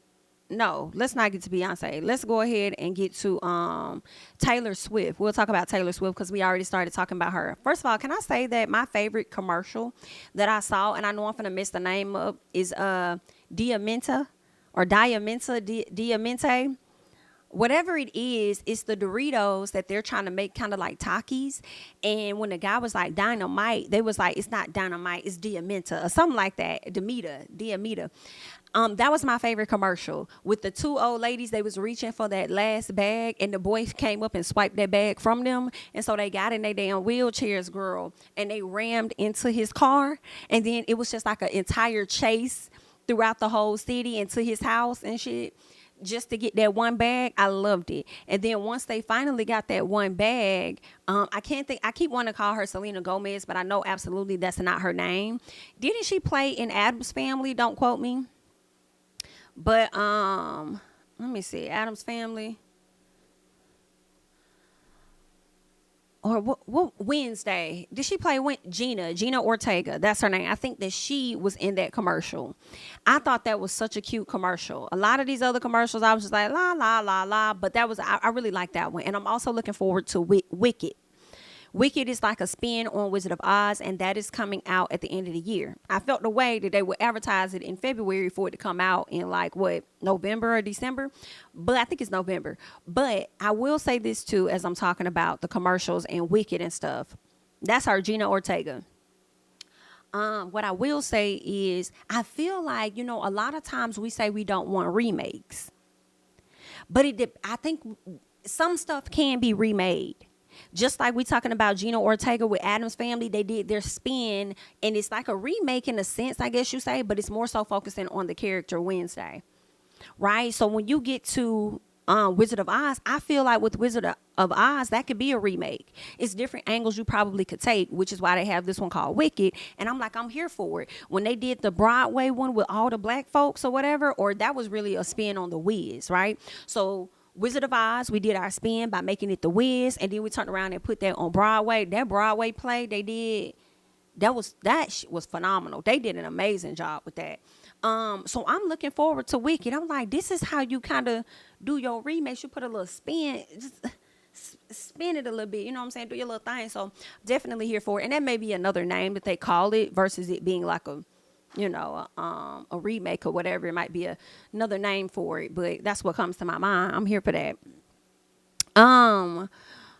no, let's not get to Beyonce. Let's go ahead and get to Taylor Swift. We'll talk about Taylor Swift because we already started talking about her. First of all, can I say that my favorite commercial that I saw, and I know I'm going to mess the name up, is Diamante. Whatever it is, it's the Doritos that they're trying to make kind of like Takis. And when the guy was like dynamite, they was like, it's not dynamite, it's Diamante or something like that. Diamita. That was my favorite commercial with the two old ladies. They was reaching for that last bag, and the boy came up and swiped that bag from them. And so they got in their damn wheelchairs, girl, and they rammed into his car. And then it was just like an entire chase throughout the whole city into his house and shit, just to get that one bag. I loved it. And then once they finally got that one bag, I keep wanting to call her Selena Gomez, but I know absolutely that's not her name. Didn't she play in Addams Family? Don't quote me. But let me see, Addams Family. Or what Wednesday? Did she play Gina Ortega? That's her name. I think that she was in that commercial. I thought that was such a cute commercial. A lot of these other commercials, I was just like, la, la, la, la. But I really like that one. And I'm also looking forward to Wicked. Wicked is like a spin on Wizard of Oz, and that is coming out at the end of the year. I felt the way that they would advertise it in February for it to come out in November or December, but I think it's November. But I will say this too, as I'm talking about the commercials and Wicked and stuff. That's her, Gina Ortega. What I will say is I feel like, a lot of times we say we don't want remakes, but I think some stuff can be remade. Just like we talking about Gina Ortega with Addams Family, they did their spin, and it's like a remake in a sense, I guess you say, but it's more so focusing on the character Wednesday, right? So when you get to Wizard of Oz, I feel like with Wizard of Oz, that could be a remake. It's different angles you probably could take, which is why they have this one called Wicked, and I'm here for it. When they did the Broadway one with all the black folks or whatever, or that was really a spin on the Wiz, right? So Wizard of Oz, we did our spin by making it The Wiz, and then we turned around and put that on Broadway. That Broadway play they did, was phenomenal. They did an amazing job with that. So I'm looking forward to Wicked. I'm like, this is how you kind of do your remakes. You put a little spin, just spin it a little bit. You know what I'm saying? Do your little thing. So definitely here for it. And that may be another name that they call it versus it being like a, a remake or whatever. It might be another name for it, but that's what comes to my mind. I'm here for that.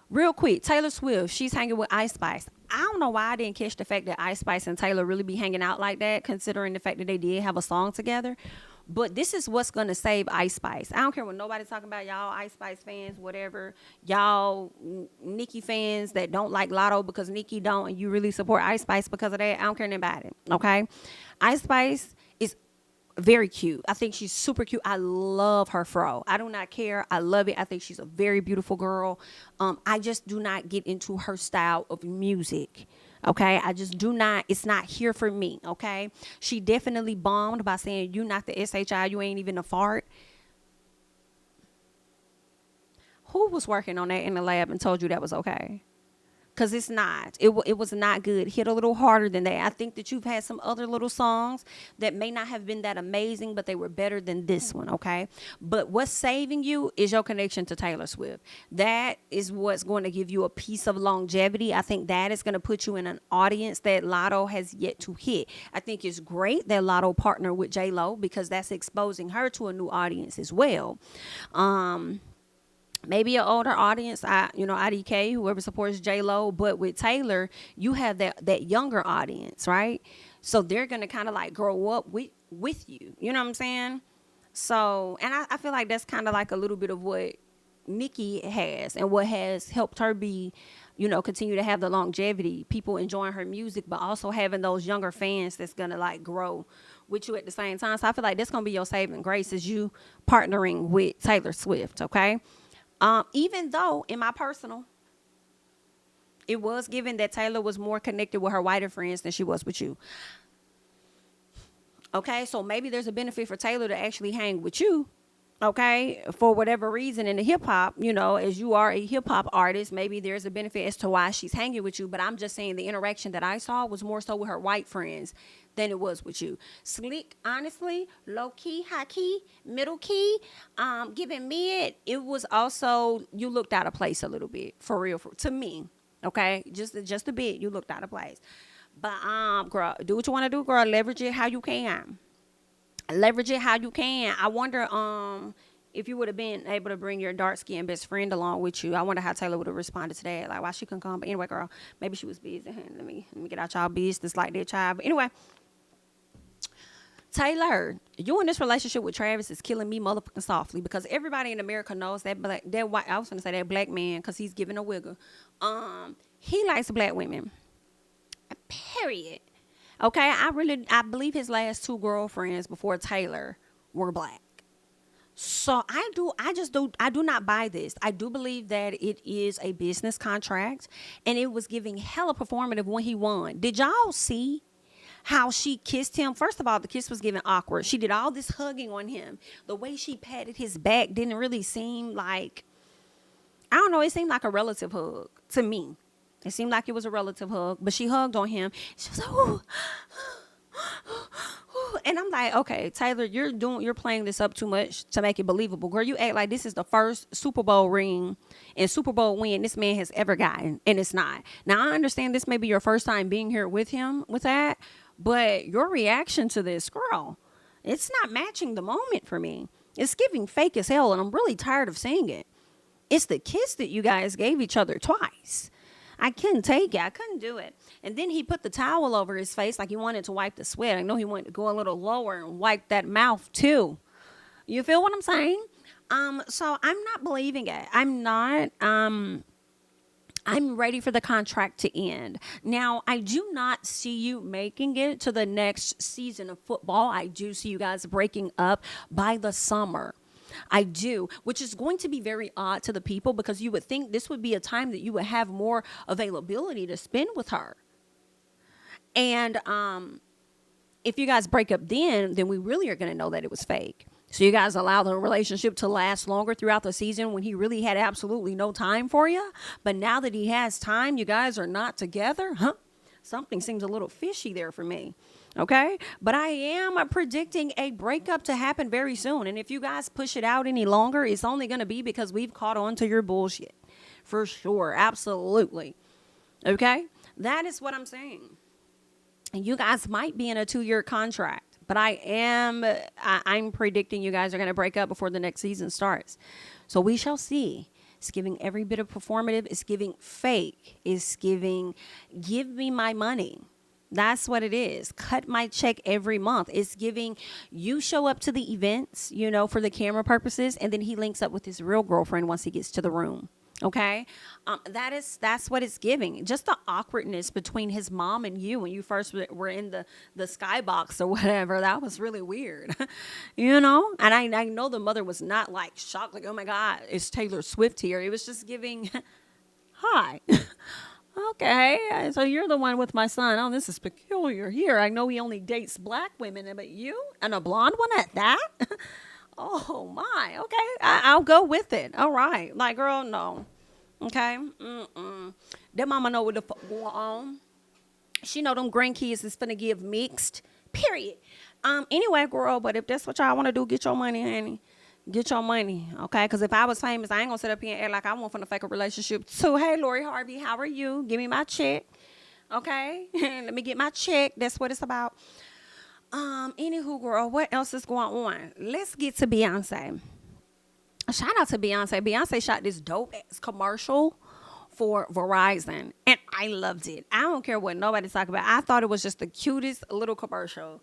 Real quick, Taylor Swift, she's hanging with Ice Spice. I don't know why I didn't catch the fact that Ice Spice and Taylor really be hanging out like that, considering the fact that they did have a song together. But this is what's going to save Ice Spice. I don't care what nobody's talking about, y'all Ice Spice fans, whatever. Y'all Nicki fans that don't like Lotto because Nicki don't, and you really support Ice Spice because of that. I don't care nothing about it, okay? Ice Spice is very cute. I think she's super cute. I love her fro. I do not care. I love it. I think she's a very beautiful girl. I just do not get into her style of music. Okay, I just do not. It's not here for me. Okay, she definitely bombed by saying you not the SHI. You ain't even a fart. Who was working on that in the lab and told you that was okay? Because it's not. It was not good. Hit a little harder than that. I think that you've had some other little songs that may not have been that amazing, but they were better than this one, okay? But what's saving you is your connection to Taylor Swift. That is what's going to give you a piece of longevity. I think that is going to put you in an audience that Lotto has yet to hit. I think it's great that Lotto partnered with J-Lo because that's exposing her to a new audience as well. Maybe an older audience, IDK, whoever supports J-Lo, but with Taylor, you have that younger audience, right? So they're going to kind of like grow up with you. You know what I'm saying? So, and I feel like that's kind of like a little bit of what Nicki has and what has helped her be, continue to have the longevity, people enjoying her music, but also having those younger fans that's going to like grow with you at the same time. So I feel like that's going to be your saving grace is you partnering with Taylor Swift, okay? Even though in my personal, it was given that Taylor was more connected with her whiter friends than she was with you. Okay, so maybe there's a benefit for Taylor to actually hang with you. Okay, for whatever reason in the hip hop, as you are a hip hop artist, maybe there's a benefit as to why she's hanging with you. But I'm just saying the interaction that I saw was more so with her white friends than it was with you. Slick, honestly, low key, high key, middle key, giving mid. It was also, you looked out of place a little bit, for real, to me. Okay, just a bit, you looked out of place. But girl, do what you want to do, girl. Leverage it how you can. Leverage it how you can. I wonder if you would have been able to bring your dark-skinned best friend along with you. I wonder how Taylor would have responded to that. Like, why she couldn't come. But anyway, girl, maybe she was busy. Let me get out y'all business like that, child. But anyway, Taylor, you in this relationship with Travis is killing me motherfucking softly because everybody in America knows that white. I was gonna say that black man because he's giving a wiggle. He likes black women. Period. Okay, I believe his last two girlfriends before Taylor were black. So I do not buy this. I do believe that it is a business contract and it was giving hella performative when he won. Did y'all see how she kissed him? First of all, the kiss was giving awkward. She did all this hugging on him. The way she patted his back didn't really seem like, I don't know, it seemed like a relative hug to me. It seemed like it was a relative hug, but she hugged on him. She was like, ooh. And I'm like, okay, Taylor, you're playing this up too much to make it believable. Girl, you act like this is the first Super Bowl ring and Super Bowl win this man has ever gotten, and it's not. Now, I understand this may be your first time being here with him with that, but your reaction to this, girl, it's not matching the moment for me. It's giving fake as hell, and I'm really tired of seeing it. It's the kiss that you guys gave each other twice. I couldn't take it. I couldn't do it. And then he put the towel over his face like he wanted to wipe the sweat. I know he wanted to go a little lower and wipe that mouth too. You feel what I'm saying? So I'm not believing it. I'm not. I'm ready for the contract to end. Now, I do not see you making it to the next season of football. I do see you guys breaking up by the summer. I do, which is going to be very odd to the people because you would think this would be a time that you would have more availability to spend with her. And if you guys break up then we really are going to know that it was fake. So you guys allow the relationship to last longer throughout the season when he really had absolutely no time for you. But now that he has time, you guys are not together, huh? Something seems a little fishy there for me. Okay. But I am predicting a breakup to happen very soon. And if you guys push it out any longer, it's only going to be because we've caught on to your bullshit. For sure. Absolutely. Okay. That is what I'm saying. And you guys might be in a 2-year contract. But I'm predicting you guys are going to break up before the next season starts. So we shall see. It's giving every bit of performative. It's giving fake. It's giving, give me my money. That's what it is. Cut my check every month. It's giving, you show up to the events, for the camera purposes, and then he links up with his real girlfriend once he gets to the room. Okay, that's what it's giving. Just the awkwardness between his mom and you when you first were in the skybox or whatever. That was really weird, And I know the mother was not like shocked, like, oh my God, it's Taylor Swift here. It was just giving, hi. Okay, so you're the one with my son. Oh, this is peculiar here. I know he only dates black women, but you and a blonde one at that. Oh my, okay, I'll go with it. All right, like, girl, no. Okay, that mama know what the fuck going on. She know them grandkids is finna give mixed, period. Anyway, girl, but if that's what y'all want to do, get your money, honey. Get your money, okay? Because if I was famous, I ain't gonna sit up here and act like I want finna fake a relationship too. Hey, Lori Harvey, how are you? Give me my check, okay? Let me get my check. That's what it's about. Anywho, girl, what else is going on? Let's get to Beyonce. Shout out to Beyonce. Beyonce shot this dope ass commercial for Verizon, and I loved it. I don't care what nobody's talking about. I thought it was just the cutest little commercial.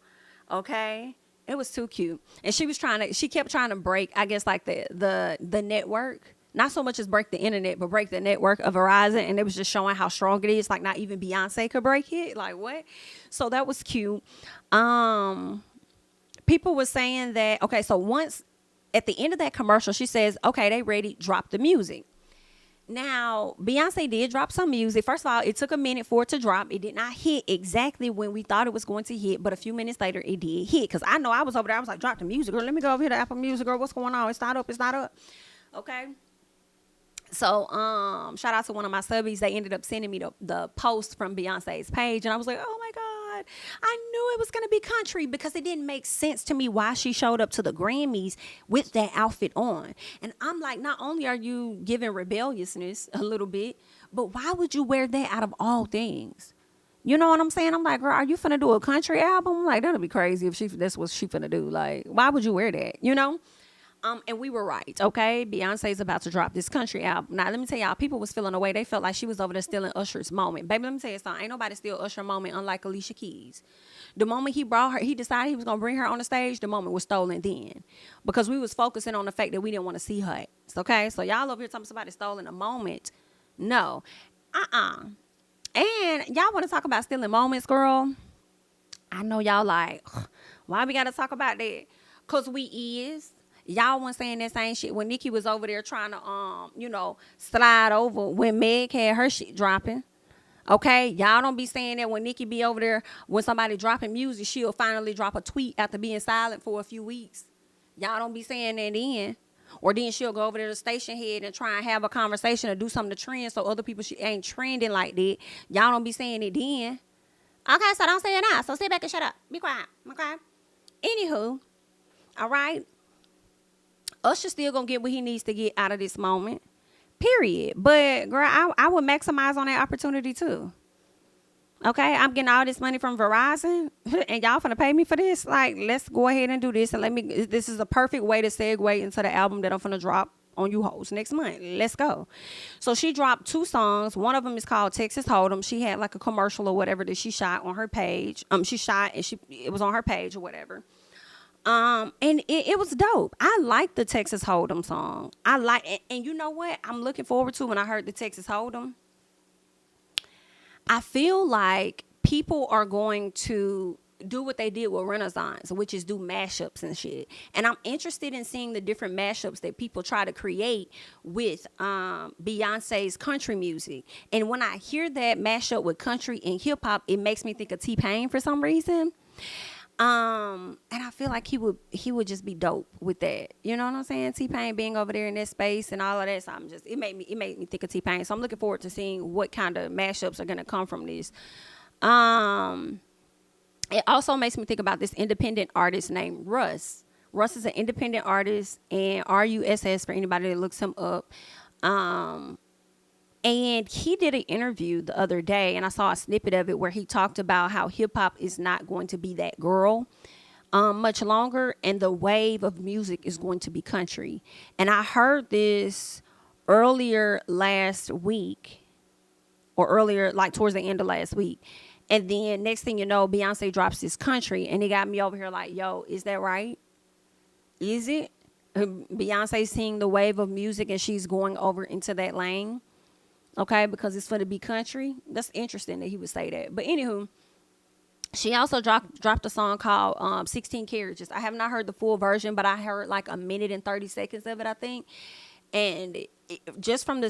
Okay, it was too cute, and she kept trying to break, I guess, like the network. Not so much as break the internet, but break the network of Verizon, and it was just showing how strong it is. Like, not even Beyonce could break it. Like, what? So that was cute. People were saying that, okay, so once at the end of that commercial, she says, okay, they ready, drop the music. Now, Beyonce did drop some music. First of all, it took a minute for it to drop. It did not hit exactly when we thought it was going to hit, but a few minutes later, it did hit. Because I know I was over there. I was like, drop the music, girl. Let me go over here to Apple Music, girl. What's going on? It's not up. It's not up. Okay. So, shout out to one of my subbies. They ended up sending me the post from Beyonce's page. And I was like, oh my God. I knew it was going to be country because it didn't make sense to me why she showed up to the Grammys with that outfit on. And I'm like, not only are you giving rebelliousness a little bit, but why would you wear that out of all things? You know what I'm saying? I'm like, girl, are you finna do a country album? Like, that'll be crazy if that's what she finna do. Like, why would you wear that? And we were right, okay? Beyonce's about to drop this country album. Now, let me tell y'all, people was feeling away. They felt like she was over there stealing Usher's moment. Baby, let me tell you something. Ain't nobody steal Usher's moment, unlike Alicia Keys. The moment he decided he was going to bring her on the stage, the moment was stolen then. Because we was focusing on the fact that we didn't want to see her. Okay? So y'all over here talking somebody stolen a moment. No. And y'all want to talk about stealing moments, girl? I know y'all like, why we got to talk about that? Because we is. Y'all weren't saying that same shit when Nicki was over there trying to, slide over when Meg had her shit dropping. Okay? Y'all don't be saying that when Nicki be over there, when somebody dropping music, she'll finally drop a tweet after being silent for a few weeks. Y'all don't be saying that then. Or then she'll go over to the station head and try and have a conversation or do something to trend so other people ain't trending like that. Y'all don't be saying it then. Okay, so don't say it now. So sit back and shut up. Be quiet. Okay? Anywho, all right? Usher still gonna get what he needs to get out of this moment, period. But girl, I would maximize on that opportunity too. Okay, I'm getting all this money from Verizon, and y'all finna pay me for this. Like, let's go ahead and do this, and this is a perfect way to segue into the album that I'm finna drop on you hoes next month. Let's go. So she dropped 2 songs. One of them is called Texas Hold'em. She had like a commercial or whatever that she shot on her page. It was on her page or whatever. And it was dope. I like the Texas Hold'em song. And you know what I'm looking forward to when I heard the Texas Hold'em? I feel like people are going to do what they did with Renaissance, which is do mashups and shit. And I'm interested in seeing the different mashups that people try to create with Beyonce's country music. And when I hear that mashup with country and hip hop, it makes me think of T-Pain for some reason. And I feel like he would just be dope with that. You know what I'm saying? T-Pain being over there in that space and all of that. So it made me think of T-Pain. So I'm looking forward to seeing what kind of mashups are gonna come from this. Um, it also makes me think about this independent artist named Russ. Russ is an independent artist, and RUSS for anybody that looks him up. Um, and he did an interview the other day, and I saw a snippet of it where he talked about how hip hop is not going to be that girl much longer, and the wave of music is going to be country. And I heard this earlier last week, or earlier, like towards the end of last week. And then next thing you know, Beyonce drops this country, and it got me over here like, yo, is that right? Is it? Beyonce seeing the wave of music and she's going over into that lane, okay, because it's going to be country. That's interesting that he would say that. But anywho, she also dropped a song called 16 Carriages. I have not heard the full version, but I heard like a minute and 30 seconds of it, I think. And just from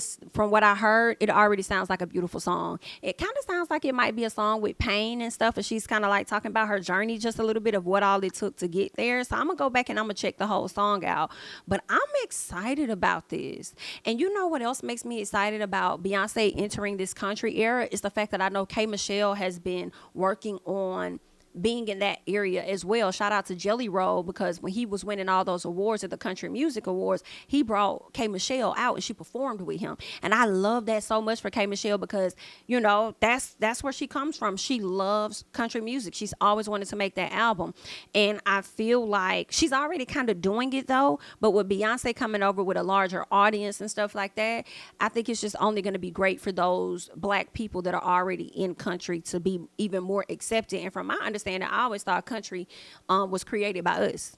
what I heard, it already sounds like a beautiful song. It kind of sounds like it might be a song with pain and stuff, and she's kind of like talking about her journey, just a little bit of what all it took to get there. So I'm gonna go back and I'm gonna check the whole song out. But I'm excited about this. And you know what else makes me excited about Beyonce entering this country era is the fact that I know K Michelle has been working on being in that area as well. Shout out to Jelly Roll, because when he was winning all those awards at the Country Music Awards, he brought K Michelle out and she performed with him. And I love that so much for K Michelle, because that's where she comes from. She loves country music. She's always wanted to make that album. And I feel like she's already kind of doing it though, but with Beyonce coming over with a larger audience and stuff like that, I think it's just only going to be great for those black people that are already in country to be even more accepted. And from my understanding, I always thought country was created by us.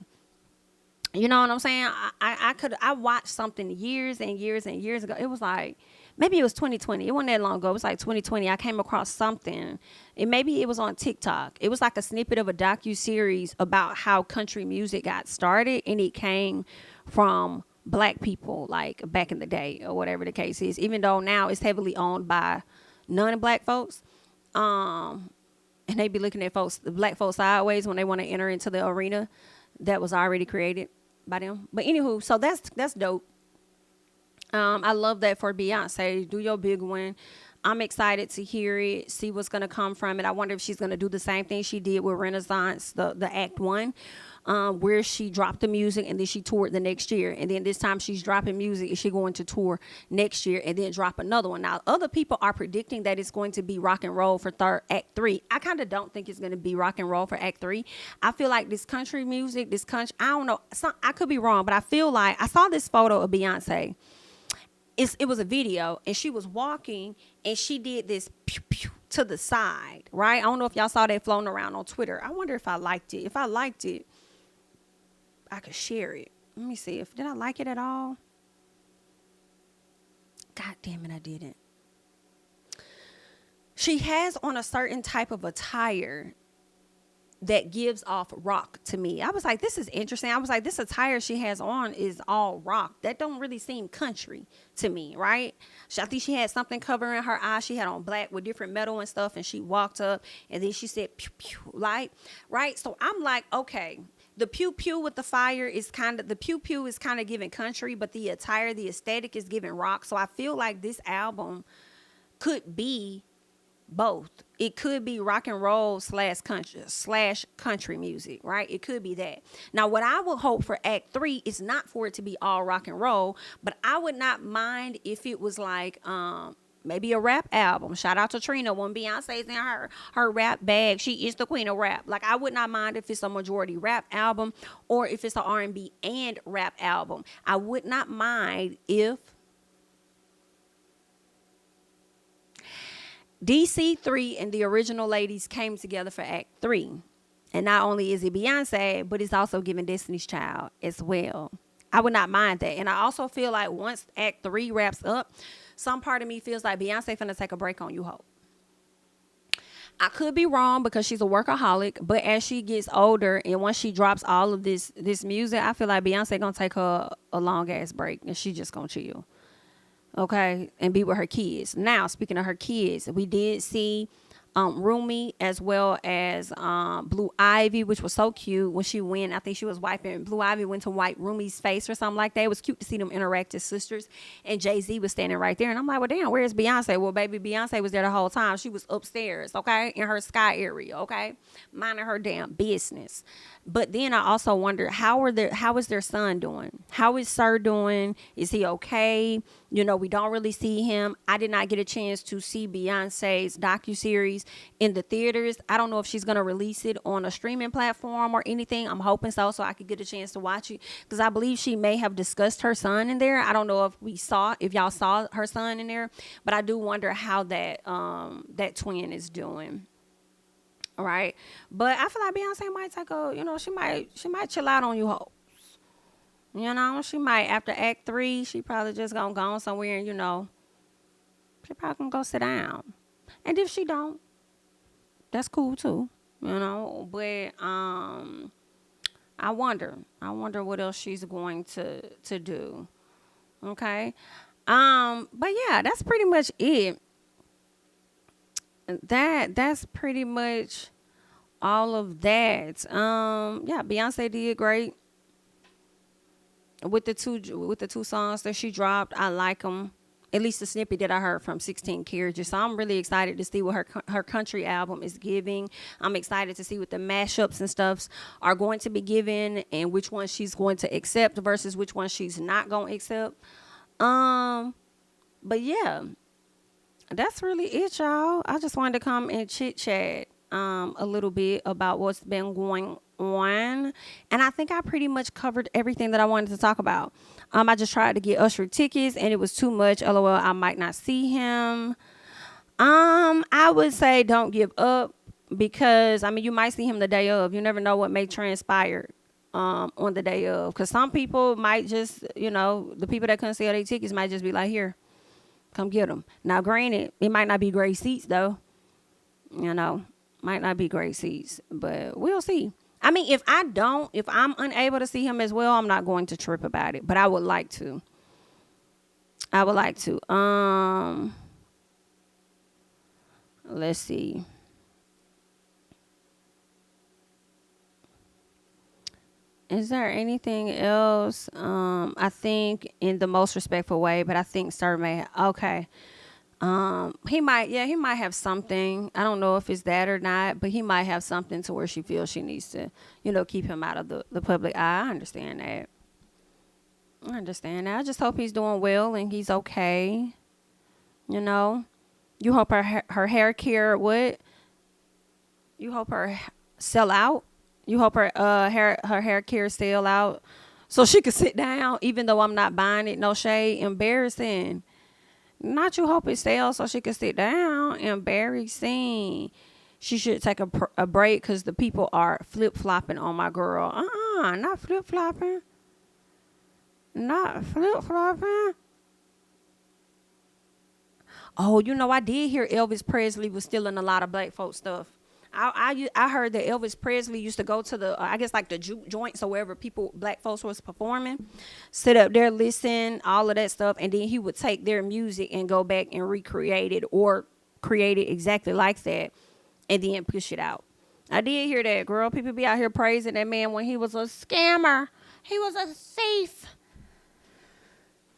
You know what I'm saying? I watched something years and years and years ago. It was like, maybe it was 2020. It wasn't that long ago. It was like 2020. I came across something. And maybe it was on TikTok. It was like a snippet of a docu-series about how country music got started, and it came from black people, like back in the day or whatever the case is, even though now it's heavily owned by non-black folks. And they be looking at the black folks sideways when they want to enter into the arena that was already created by them. But anywho, so that's dope. I love that for Beyonce. Do your big one. I'm excited to hear it, see what's going to come from it. I wonder if she's going to do the same thing she did with Renaissance, the Act 1, where she dropped the music and then she toured the next year. And then this time she's dropping music and she's going to tour next year and then drop another one. Now, other people are predicting that it's going to be rock and roll for Act 3. I kind of don't think it's going to be rock and roll for Act 3. I feel like this country music, I don't know. I could be wrong, but I feel like I saw this photo of Beyonce. It was a video, and she was walking, and she did this pew, pew, to the side, right? I don't know if y'all saw that floating around on Twitter. I wonder if I liked it. If I liked it, I could share it. Let me see. Did I like it at all? God damn it, I didn't. She has on a certain type of attire that gives off rock to me. I was like, this is interesting. I was like, this attire she has on is all rock. That don't really seem country to me, right? I think she had something covering her eyes. She had on black with different metal and stuff, and she walked up, and then she said, pew, pew, light, right? So I'm like, okay, the pew pew with the fire is kind of giving country, but the attire, the aesthetic is giving rock. So I feel like this album could be both. It could be rock and roll / country music, right? It could be that. Now, what I would hope for Act 3 is not for it to be all rock and roll, but I would not mind if it was like maybe a rap album. Shout out to Trina when Beyonce's in her rap bag. She is the queen of rap. Like, I would not mind if it's a majority rap album or if it's an R&B and rap album. I would not mind if DC3 and the original ladies came together for Act 3. And not only is it Beyonce, but it's also giving Destiny's Child as well. I would not mind that. And I also feel like once Act 3 wraps up, some part of me feels like Beyonce finna take a break on You Hope. I could be wrong because she's a workaholic, but as she gets older and once she drops all of this music, I feel like Beyonce gonna take her a long ass break and she just gonna chill. Okay, and be with her kids. Now, speaking of her kids, we did see Rumi, as well as Blue Ivy, which was so cute when she went. I think she was wiping, Blue Ivy went to wipe Rumi's face or something like that. It was cute to see them interact as sisters. And Jay-Z was standing right there. And I'm like, well, damn, where's Beyonce? Well, baby, Beyonce was there the whole time. She was upstairs, okay, in her sky area, okay, minding her damn business. But then I also wonder, how is their son doing? How is Sir doing? Is he okay? You know, we don't really see him. I did not get a chance to see Beyonce's docuseries in the theaters. I don't know if she's going to release it on a streaming platform or anything. I'm hoping so I could get a chance to watch it, because I believe she may have discussed her son in there. I don't know if y'all saw her son in there, but I do wonder how that twin is doing. All right. But I feel like Beyonce might take she might chill out on you hoes. You know, she might, after Act 3, she probably just gonna go on somewhere and, she probably gonna go sit down. And if she don't, that's cool too. But I wonder what else she's going to do. Okay. But yeah, that's pretty much it. That's pretty much all of that. Yeah, Beyonce did great with the two songs that she dropped. I like them. At least the snippet that I heard from 16 Carriages. So I'm really excited to see what her country album is giving. I'm excited to see what the mashups and stuffs are going to be given, and which one she's going to accept versus which one she's not going to accept. But yeah, that's really it, y'all. I just wanted to come and chit chat a little bit about what's been going on, and I think I pretty much covered everything that I wanted to talk about. I just tried to get Usher tickets, and it was too much. LOL, I might not see him. I would say don't give up, because you might see him the day of. You never know what may transpire on the day of, because some people might just, the people that couldn't sell their tickets might just be like, here, come get them. Now, granted, it might not be great seats, though. Might not be great seats, but we'll see. If I'm unable to see him as well, I'm not going to trip about it, but I would like to. Let's see. Is there anything else? I think in the most respectful way, but I think Sir may. Okay. He might have something. I don't know if it's that or not, but he might have something to where she feels she needs to, keep him out of the public eye. I understand that. I just hope he's doing well and he's okay. You hope her hair care what? You hope her sell out. You hope her hair care sell out so she could sit down, even though I'm not buying it. No shade. Embarrassing. Not you hope it sells so she can sit down. Embarrassing. She should take a break, because the people are flip-flopping on my girl. Not flip-flopping. Not flip-flopping. Oh, I did hear Elvis Presley was stealing a lot of black folk stuff. I heard that Elvis Presley used to go to the, I guess, like the juke joints or wherever black folks was performing, sit up there, listen, all of that stuff, and then he would take their music and go back and recreate it or create it exactly like that, and then push it out. I did hear that, girl. People be out here praising that man when he was a scammer. He was a thief.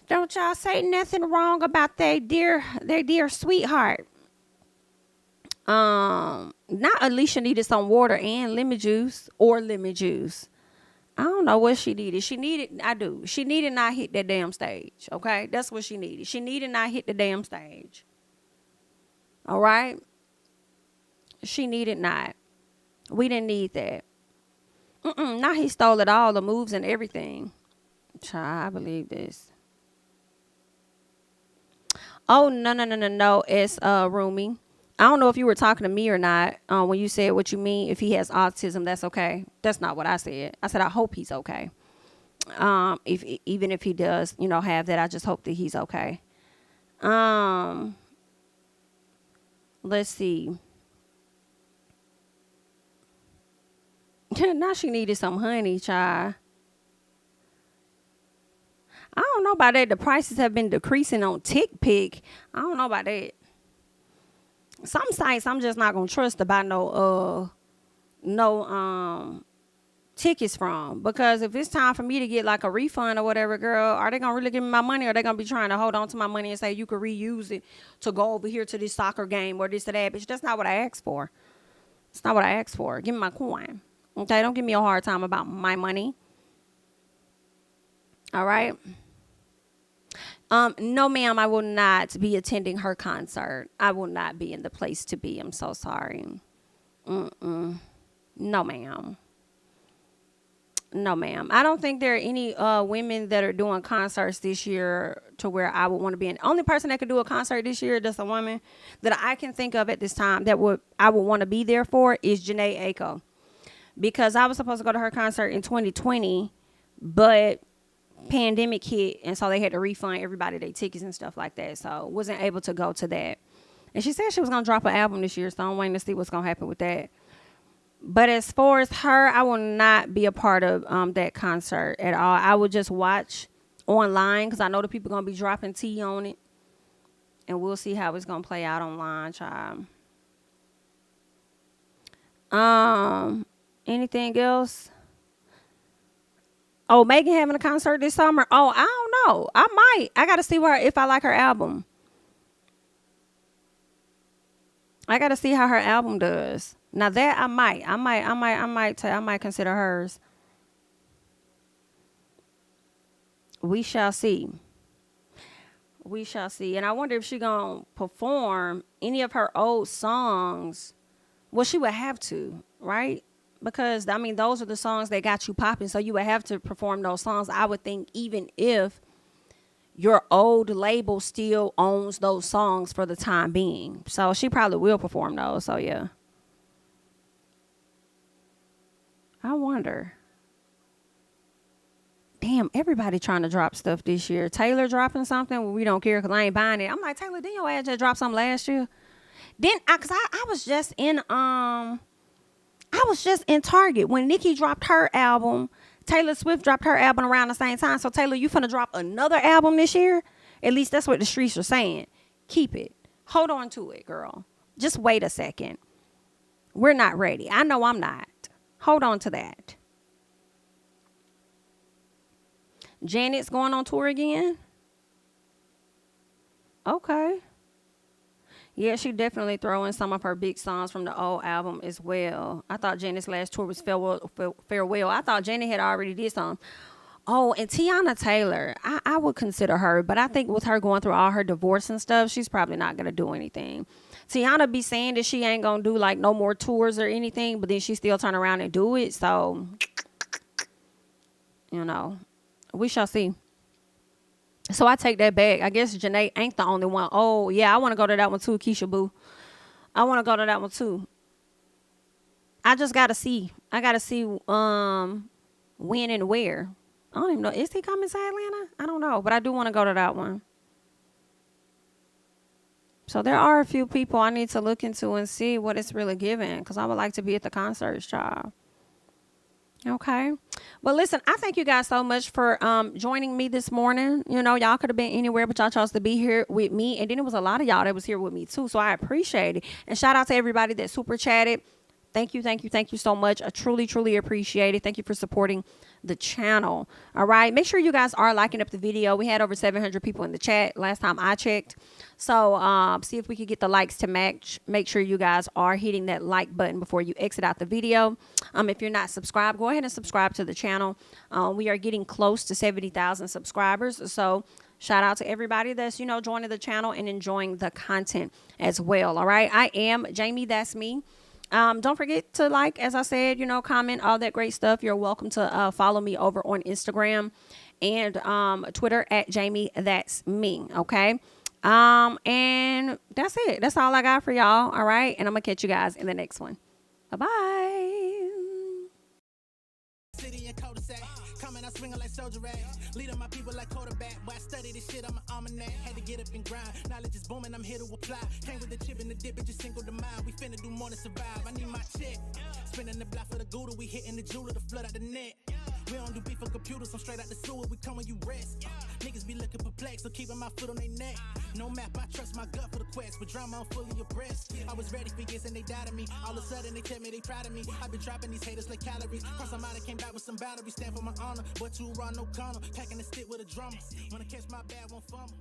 Don't y'all say nothing wrong about their dear sweetheart. Not Alicia needed some water and lemon juice. I don't know what she needed. She needed not hit that damn stage. Okay, that's what she needed. She needed not hit the damn stage. All right, she needed not. We didn't need that. Now he stole it all, the moves and everything. Child, I believe this. Oh no! It's Rumi. I don't know if you were talking to me or not when you said what you mean. If he has autism, that's okay. That's not what I said. I said I hope he's okay. Even if he does, have that, I just hope that he's okay. Let's see. Now she needed some honey, child. I don't know about that. The prices have been decreasing on TickPick. I don't know about that. Some sites I'm just not gonna trust to buy no tickets from, because if it's time for me to get like a refund or whatever, girl, are they gonna really give me my money, or are they gonna be trying to hold on to my money and say you could reuse it to go over here to this soccer game or this or that? Bitch, that's not what I asked for. It's not what I asked for. Give me my coin. Okay, don't give me a hard time about my money. All right. No, ma'am, I will not be attending her concert. I will not be in the place to be. I'm so sorry. No, ma'am. No, ma'am. I don't think there are any women that are doing concerts this year to where I would want to be in. The only person that could do a concert this year, that's a woman that I can think of at this time that I would want to be there for, is Janae Aiko. Because I was supposed to go to her concert in 2020, but pandemic hit, and so they had to refund everybody their tickets and stuff like that. So wasn't able to go to that. And she said she was gonna drop an album this year, so I'm waiting to see what's gonna happen with that. But as far as her, I will not be a part of that concert at all. I will just watch online because I know the people gonna be dropping tea on it, and we'll see how it's gonna play out online, child. Anything else? Oh, Megan having a concert this summer? Oh, I don't know. I might. I got to see if I like her album. I got to see how her album does. Now that I might consider hers. We shall see. We shall see. And I wonder if she going to perform any of her old songs. Well, she would have to, right? Because, I mean, those are the songs that got you popping. So you would have to perform those songs, I would think, even if your old label still owns those songs for the time being. So she probably will perform those. So, yeah. I wonder. Damn, everybody trying to drop stuff this year. Taylor dropping something? Well, we don't care because I ain't buying it. I'm like, Taylor, didn't your ass just drop something last year? Because I was just in... I was just in Target when Nicki dropped her album. Taylor Swift dropped her album around the same time. So, Taylor, you finna drop another album this year? At least that's what the streets are saying. Keep it. Hold on to it, girl. Just wait a second. We're not ready. I know I'm not. Hold on to that. Janet's going on tour again? Okay. Yeah, she definitely throw in some of her big songs from the old album as well. I thought Janet's last tour was Farewell. I thought Janet had already did some. Oh, and Tiana Taylor, I would consider her, but I think with her going through all her divorce and stuff, she's probably not going to do anything. Tiana be saying that she ain't going to do like no more tours or anything, but then she still turn around and do it. So, we shall see. So I take that back. I guess Janae ain't the only one. Oh, yeah, I want to go to that one too, Keisha Boo. I want to go to that one too. I just got to see. I got to see when and where. I don't even know. Is he coming to Atlanta? I don't know, but I do want to go to that one. So there are a few people I need to look into and see what it's really giving, because I would like to be at the concerts, child. Okay. Well, listen, I thank you guys so much for joining me this morning. Y'all could have been anywhere, but y'all chose to be here with me. And then it was a lot of y'all that was here with me too. So I appreciate it. And shout out to everybody that super chatted. Thank you so much. I truly appreciate it. Thank you for supporting the channel. All right. Make sure you guys are liking up the video. We had over 700 people in the chat last time I checked. So see if we could get the likes to match. Make sure you guys are hitting that like button before you exit out the video. If you're not subscribed, go ahead and subscribe to the channel. We are getting close to 70,000 subscribers. So shout out to everybody that's, joining the channel and enjoying the content as well. All right. I am JamiThatsMe. Don't forget to like, as I said, comment, all that great stuff. You're welcome to follow me over on Instagram and Twitter at JamiThatsMe. Okay. And that's it. That's all I got for y'all. All right. And I'm going to catch you guys in the next one. Bye-bye. say. Coming, I swinging like Soldier Ray. Leading my people like quarterback. But I study this shit, I'm an almanac. Had to get up and grind. Knowledge is booming, I'm here to apply. Came with the chip and the dip, it just single the mind. We finna do more than survive. I need my check. Spinning the block for the Gouda, we hitting the jeweler to flood out the net. We don't do beef on computers, I'm straight out the sewer, we come when you rest. Niggas be looking perplexed, so keeping my foot on their neck. No map, I trust my gut for the quest, but drama, I'm fully abreast. I was ready for years and they died of me. All of a sudden they tell me they proud of me. I been dropping these haters like calories. Cross them out, I came back with some boundaries. Stand for my honor, but you run no corner. Packing the stick with a drummer. Wanna catch my bad, won't fumble.